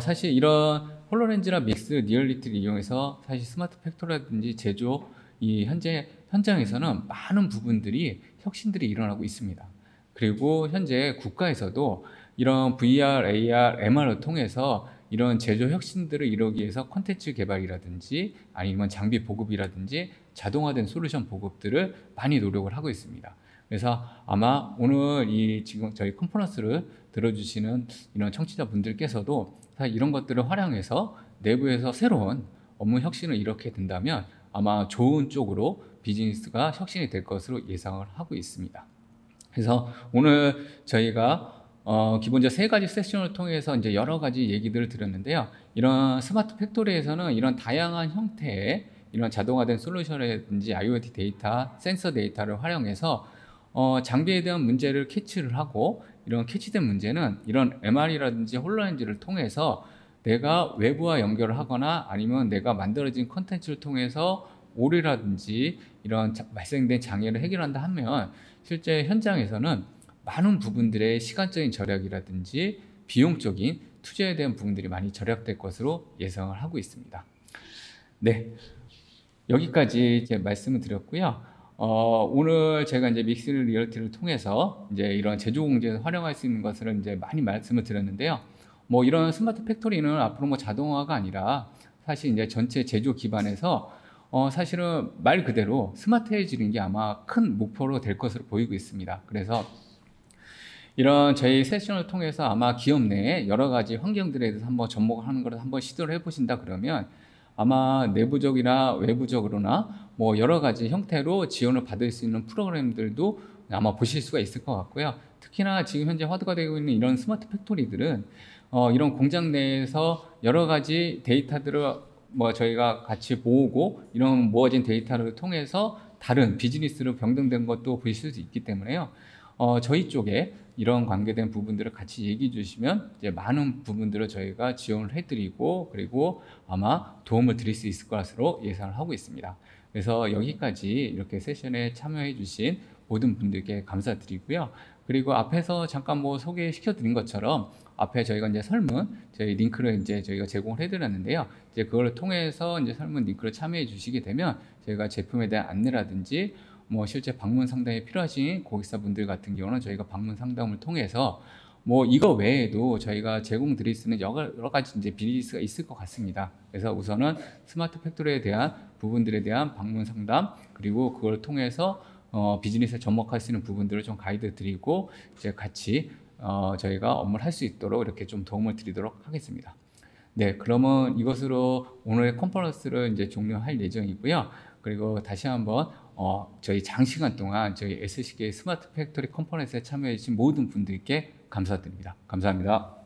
사실 이런 홀로렌즈나 믹스 리얼리티를 이용해서 사실 스마트 팩토리라든지 제조 이 현재 현장에서는 많은 부분들이 혁신들이 일어나고 있습니다. 그리고 현재 국가에서도 이런 VR, AR, MR을 통해서 이런 제조 혁신들을 이루기 위해서 콘텐츠 개발이라든지 아니면 장비 보급이라든지 자동화된 솔루션 보급들을 많이 노력을 하고 있습니다. 그래서 아마 오늘 이 지금 저희 컨퍼런스를 들어주시는 이런 청취자분들께서도 사실 이런 것들을 활용해서 내부에서 새로운 업무 혁신을 이렇게 된다면 아마 좋은 쪽으로 비즈니스가 혁신이 될 것으로 예상을 하고 있습니다. 그래서 오늘 저희가 기본적으로 세 가지 세션을 통해서 이제 여러 가지 얘기들을 드렸는데요. 이런 스마트 팩토리에서는 이런 다양한 형태의 이런 자동화된 솔루션이라든지 IoT 데이터, 센서 데이터를 활용해서 장비에 대한 문제를 캐치를 하고 이런 캐치된 문제는 이런 MR이라든지 홀로렌즈를 통해서 내가 외부와 연결을 하거나 아니면 내가 만들어진 컨텐츠를 통해서 오류라든지 이런 발생된 장애를 해결한다 하면 실제 현장에서는 많은 부분들의 시간적인 절약이라든지 비용적인 투자에 대한 부분들이 많이 절약될 것으로 예상을 하고 있습니다. 네, 여기까지 제 말씀을 드렸고요. 오늘 제가 이제 믹스 리얼리티를 통해서 이제 이런 제조 공제에서 활용할 수 있는 것을 이제 많이 말씀을 드렸는데요. 뭐 이런 스마트 팩토리는 앞으로 뭐 자동화가 아니라 사실 이제 전체 제조 기반에서 사실은 말 그대로 스마트해지는 게 아마 큰 목표로 될 것으로 보이고 있습니다. 그래서 이런 저희 세션을 통해서 아마 기업 내에 여러 가지 환경들에 대해서 한번 접목하는 걸 한번 시도를 해보신다 그러면 아마 내부적이나 외부적으로나 뭐 여러 가지 형태로 지원을 받을 수 있는 프로그램들도 아마 보실 수가 있을 것 같고요. 특히나 지금 현재 화두가 되고 있는 이런 스마트 팩토리들은 이런 공장 내에서 여러 가지 데이터들을 뭐 저희가 같이 모으고 이런 모아진 데이터를 통해서 다른 비즈니스로 변경된 것도 보실 수 있기 때문에요. 저희 쪽에 이런 관계된 부분들을 같이 얘기해 주시면 이제 많은 부분들을 저희가 지원을 해드리고 그리고 아마 도움을 드릴 수 있을 것으로 예상을 하고 있습니다. 그래서 여기까지 이렇게 세션에 참여해 주신 모든 분들께 감사드리고요. 그리고 앞에서 잠깐 뭐 소개시켜 드린 것처럼 앞에 저희가 이제 설문 저희 링크를 이제 저희가 제공을 해드렸는데요. 이제 그걸 통해서 이제 설문 링크를 참여해 주시게 되면 저희가 제품에 대한 안내라든지 뭐 실제 방문 상담이 필요하신 고객사분들 같은 경우는 저희가 방문 상담을 통해서 뭐 이거 외에도 저희가 제공 드릴 수 있는 여러 가지 이제 비즈니스가 있을 것 같습니다. 그래서 우선은 스마트 팩토리에 대한 부분들에 대한 방문 상담 그리고 그걸 통해서 비즈니스에 접목할 수 있는 부분들을 좀 가이드 드리고 이제 같이 저희가 업무를 할 수 있도록 이렇게 좀 도움을 드리도록 하겠습니다. 네, 그러면 이것으로 오늘의 컨퍼런스를 이제 종료할 예정이고요. 그리고 다시 한번 저희 장시간 동안 저희 SCK 스마트 팩토리 컨퍼런스에 참여해 주신 모든 분들께 감사드립니다. 감사합니다.